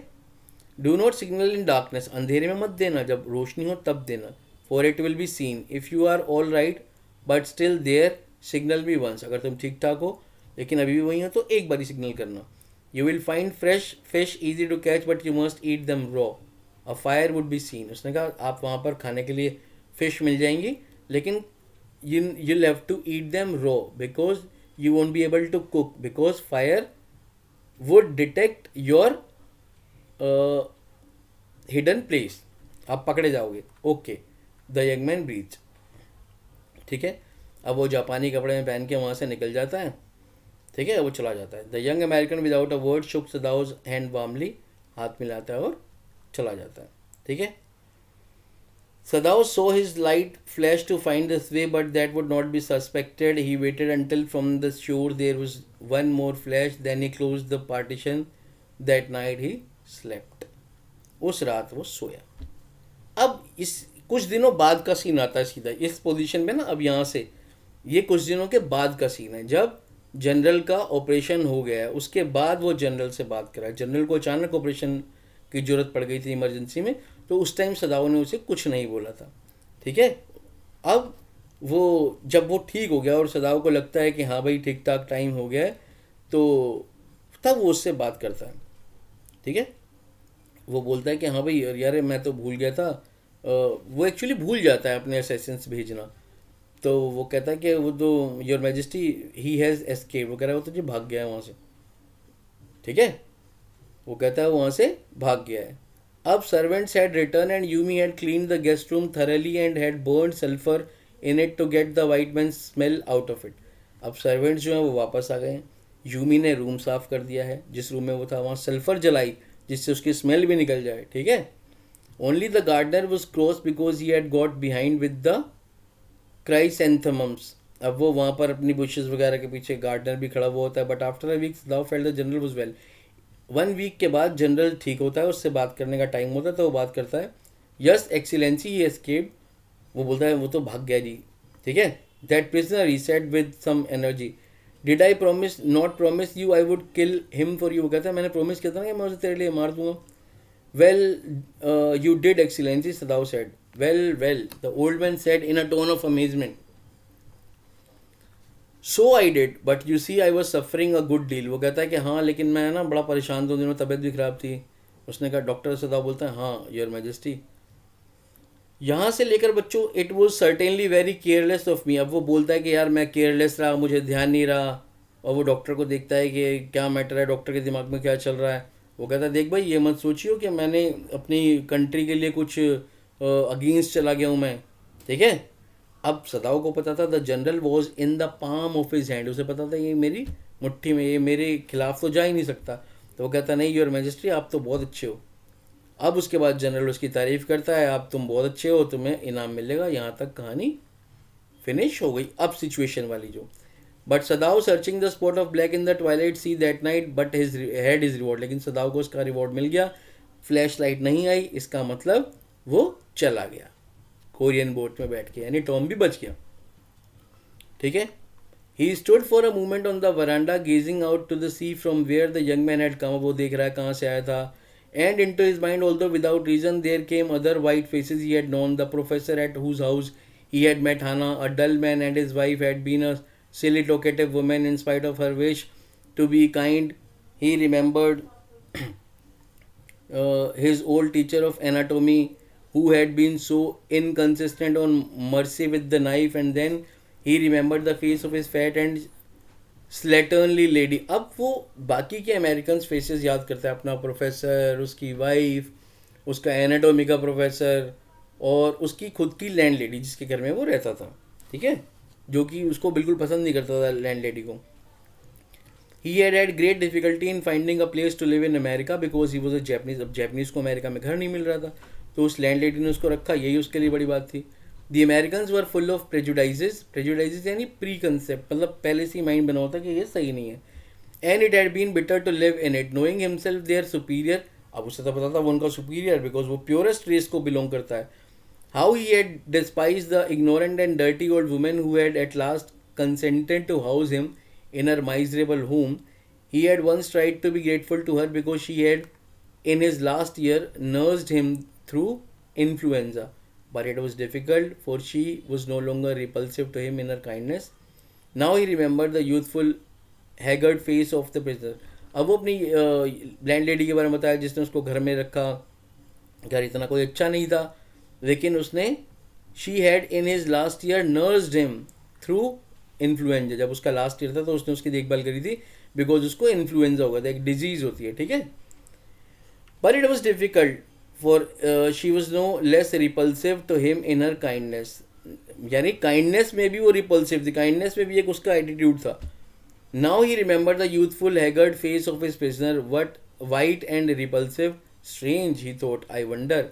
Do not signal in darkness. अंधेरे में मत देना, जब रोशनी हो तब देना. For it will be seen. If you are all right but still there signal be once. अगर तुम ठीक ठाक हो लेकिन अभी भी वहीं हो तो एक बार ही सिग्नल करना. You will find fresh fish easy to catch but you must eat them raw. A fire would be seen. उसने कहा आप वहाँ पर खाने के लिए फ़िश मिल जाएंगी लेकिन you'll have to eat them raw because you won't be able to cook because fire would detect your hidden place. आप पकड़े जाओगे. Okay. The young man breathe. ठीक है. अब वो जापानी कपड़े में पहन के वहाँ से निकल जाता है. ठीक है. वो चला जाता है. The young American without a word shook Sadao's hand warmly. हाथ मिलाता है और चला जाता है. ठीक है. Sadao saw his light flash to find his way, but that would not be suspected. He waited until from the shore there was one more flash. Then he closed the partition. That night he slept. उस रात वो सोया. अब इस कुछ दिनों बाद का scene आता है सीधा इस पोजीशन में ना. अब यहाँ से ये कुछ दिनों के बाद का सीन है जब जनरल का ऑपरेशन हो गया है. उसके बाद वो जनरल से बात करा. जनरल को अचानक ऑपरेशन की ज़रूरत पड़ गई थी इमरजेंसी में, तो उस टाइम सदाओ ने उसे कुछ नहीं बोला था. ठीक है. अब वो जब वो ठीक हो गया और सदाओ को लगता है कि हाँ भाई ठीक ठाक टाइम हो गया है, तो तब वो उससे बात करता है. ठीक है. वो बोलता है कि हाँ भाई यार मैं तो भूल गया था. वो एक्चुअली भूल जाता है अपने असेसिन्स भेजना. तो वो कहता है कि वो तो your majesty he has escape. वो कह रहा है वो तुझे भाग गया है वहाँ से. ठीक है. वो कहता है वो वहाँ से भाग गया है. अब servants had returned and Yumi had cleaned the guest room thoroughly and had burned sulfur in it to get the white man's smell out of it. अब सर्वेंट्स जो हैं वो वापस आ गए हैं. यूमी ने रूम साफ कर दिया है, जिस रूम में वो था वहाँ सल्फर जलाई जिससे उसकी स्मेल भी निकल जाए. ठीक है. Only the gardener was cross because he had got behind with the chrysanthemums. अब वो वहाँ पर अपनी बुशेस वगैरह के पीछे गार्डनर भी खड़ा हुआ होता है. But after a week Sadao felt the general was well. 1 week के बाद जनरल ठीक होता है, उससे बात करने का टाइम होता है तो वो बात करता है. यस एक्सीलेंसी ही एस्केप्ड. वो बोलता है वो तो भाग गया जी. ठीक है. That prisoner he said with some energy. Did I promise not promise you I would kill him for you. वो कहता है मैंने प्रॉमिस किया था ना कि मैं उसे तेरे लिए मार दूंगा. Well you did excellency, Sadao said. Well well, the old man said in a tone of amazement. So I did but you see I was suffering a good deal. वो कहता है कि हाँ लेकिन मैं ना बड़ा परेशान 2 दिनों, तबीयत भी खराब थी. उसने कहा डॉक्टर सदाव बोलता है हाँ योर मैजेस्टी. यहाँ से लेकर बच्चों it was certainly very careless of me. अब वो बोलता है कि यार मैं केयरलेस रहा, मुझे ध्यान नहीं रहा. और वो डॉक्टर को देखता है कि क्या मैटर है, डॉक्टर के दिमाग में क्या चल रहा है. वो कहता है देख भाई ये मत सोचियो कि मैंने अपनी कंट्री के लिए कुछ अगेंस्ट चला गया हूँ मैं. ठीक है. अब सदाव को पता था the general was in the palm of his hand. उसे पता था ये मेरी मुट्ठी में, ये मेरे खिलाफ तो जा ही नहीं सकता. तो वो कहता नहीं योर मैजेस्टी आप तो बहुत अच्छे हो. अब उसके बाद जनरल उसकी तारीफ़ करता है, आप तुम बहुत अच्छे हो, तुम्हें इनाम मिलेगा. यहाँ तक कहानी फिनिश हो गई. अब सिचुएशन वाली जो. But सदाव searching the spot of black in the Twilight see that night but his had his reward. लेकिन सदाव को उसका रिवॉर्ड मिल गया. फ्लैश लाइट नहीं आई, इसका मतलब वो चला गया कोरियन बोट में बैठ के, यानी टॉम भी बच गया. ठीक है. He stood for a moment on the veranda gazing out to the sea from where the young man had come. वो देख रहा है कहाँ से आया था. And into his mind, although without reason, there came other white faces he had known. The professor at whose house he had met Hannah, a dull man, and his wife had been a silly, talkative woman in spite of her wish to be kind. He remembered his old teacher of anatomy who had been so inconsistent on mercy with the knife, and then he remembered the face of his fat and slatternly lady. अब वो बाकी के American faces याद करता है, अपना professor, उसकी wife, उसका एनाटॉमी का प्रोफेसर और उसकी खुद की लैंड लेडी जिसके घर में वो रहता था. ठीक है. जो कि उसको बिल्कुल पसंद नहीं करता था लैंड लेडी को. He had great difficulty in finding a place to live in America because he was a Japanese. अब जैपनीज को अमेरिका में घर नहीं मिल रहा था तो उस लैंड लेडी ने उसको रखा, यही उसके लिए बड़ी बात थी. The Americans were full of prejudices. Prejudices यानी प्री कंसेप्ट, मतलब पहले से ही माइंड बना होता कि ये सही नहीं है. And it had been bitter to live in it knowing himself their superior. अब उसे तो पता था वो उनका सुपीरियर बिकॉज वो प्योरेस्ट रेस को बिलोंग करता है. How he had despised the ignorant and dirty old women who had at last consented to house him in her miserable home. He had once tried to be grateful to her because she had, in his last year, nursed him through influenza. But it was difficult, for she was no longer repulsive to him in her kindness. Now he remembered the youthful, haggard face of the prisoner. अब वो अपनी land lady के बारे में बताया जिसने उसको घर में रखा. घर इतना कोई अच्छा नहीं था, लेकिन उसने she had in his last year nursed him through influenza. जब उसका लास्ट ईयर था तो उसने उसकी देखभाल करी थी बिकॉज उसको इन्फ्लुएंजा हो गया था, एक डिजीज होती है. ठीक है. But it was difficult for she was no less repulsive to him in her kindness. यानी काइंडनेस में भी वो रिपल्सिव थी, काइंडनेस में भी एक उसका एटीट्यूड था. Now he remember the youthful haggard face of his prisoner what white and repulsive. Strange he thought, I wonder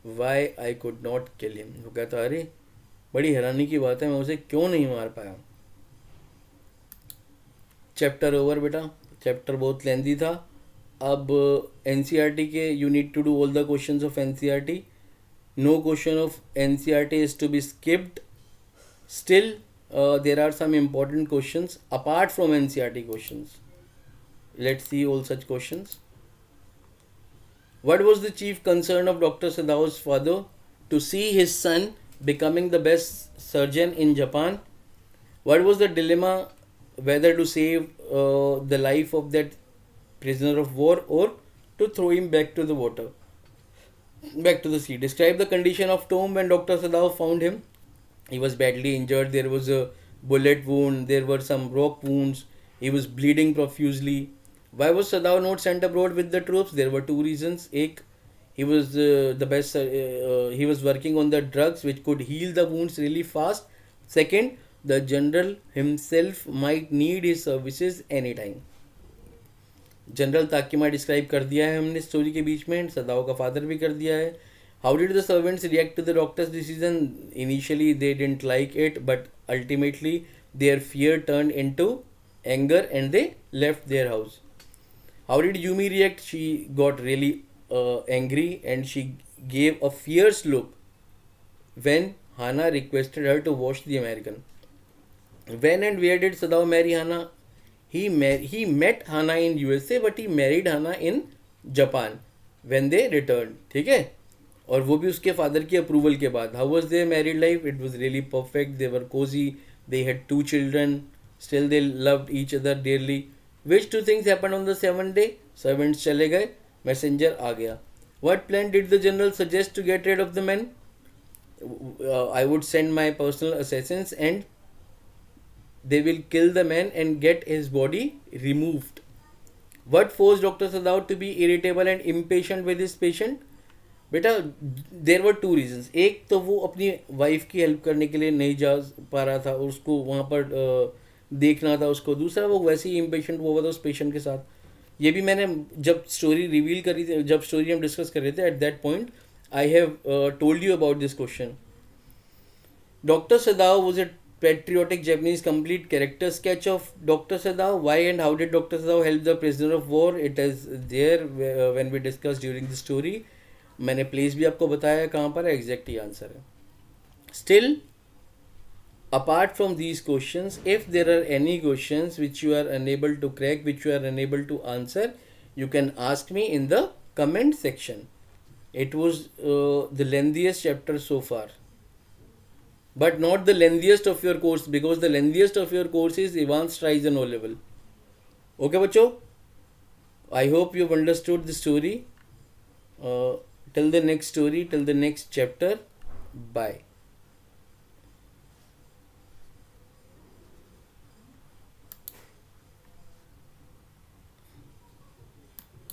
why I could not kill him. वो कहता अरे बड़ी हैरानी की बात है, मैं उसे क्यों नहीं मार पाया. चैप्टर ओवर बेटा. चैप्टर बहुत लेंदी था. अब एनसीईआरटी के you need to do all the questions of NCERT. No question of NCERT is to be skipped. Still there are some important questions apart from NCERT questions. Let's see all such questions. What was the chief concern of Dr. Sadao's father? To see his son becoming the best surgeon in Japan. What was the dilemma whether to save the life of that prisoner of war or to throw him back to the water, back to the sea? Describe the condition of Tom when Dr. Sadao found him. He was badly injured. There was a bullet wound. There were some rock wounds. He was bleeding profusely. Why was Sadao not sent abroad with the troops? There were two reasons. Ek, he was the best. He was working on the drugs which could heal the wounds really fast. Second, the general himself might need his services anytime. General Takima describe कर दिया है हमने story के बीच में, सदाओ का father भी कर दिया है. How did the servants react to the doctor's decision? Initially they didn't like it, but ultimately their fear turn into anger and they left their house. How did Yumi react? She got really angry and she gave a fierce look when Hana requested her to watch the American. When and where did Sadao marry Hana? He met Hana in USA, but he married Hana in Japan when they returned. ठीक है, और वो भी उसके father की approval के बाद. How was their married life? It was really perfect. They were cozy. They had 2 children. Still they loved each other dearly. Which 2 things happened on the 7th day? Servants चले गए, messenger आ गया. What plan did the general suggest to get rid of the men? I would send my personal assassins and they will kill the man and get his body removed. What forced Dr. Sadao to be irritable and impatient with his patient? बेटा, देर वर 2 regions. एक तो वो अपनी wife की help करने के लिए नहीं जा पा रहा था और उसको वहाँ पर देखना था उसको. दूसरा, वो वैसे ही इम्पेशेंट हुआ था उस पेशेंट के साथ. ये भी मैंने जब स्टोरी रिवील करी थी, जब स्टोरी हम डिस्कस कर रहे थे, at that point I have told you about this question. Dr. Sadao was a patriotic Japanese. Complete character sketch of Dr. Sadao. Why and how did Dr. Sadao help the prisoner of war? It is there when we discussed during the story. मैंने place भी आपको बताया कहाँ पर है, exact ही answer है. Still, apart from these questions, if there are any questions which you are unable to crack, which you are unable to answer, you can ask me in the comment section. It was the lengthiest chapter so far, but not the lengthiest of your course, because the lengthiest of your course is Advanced Horizon O level. Okay बच्चों, I hope you've understood the story. Till the next story, till the next chapter, bye.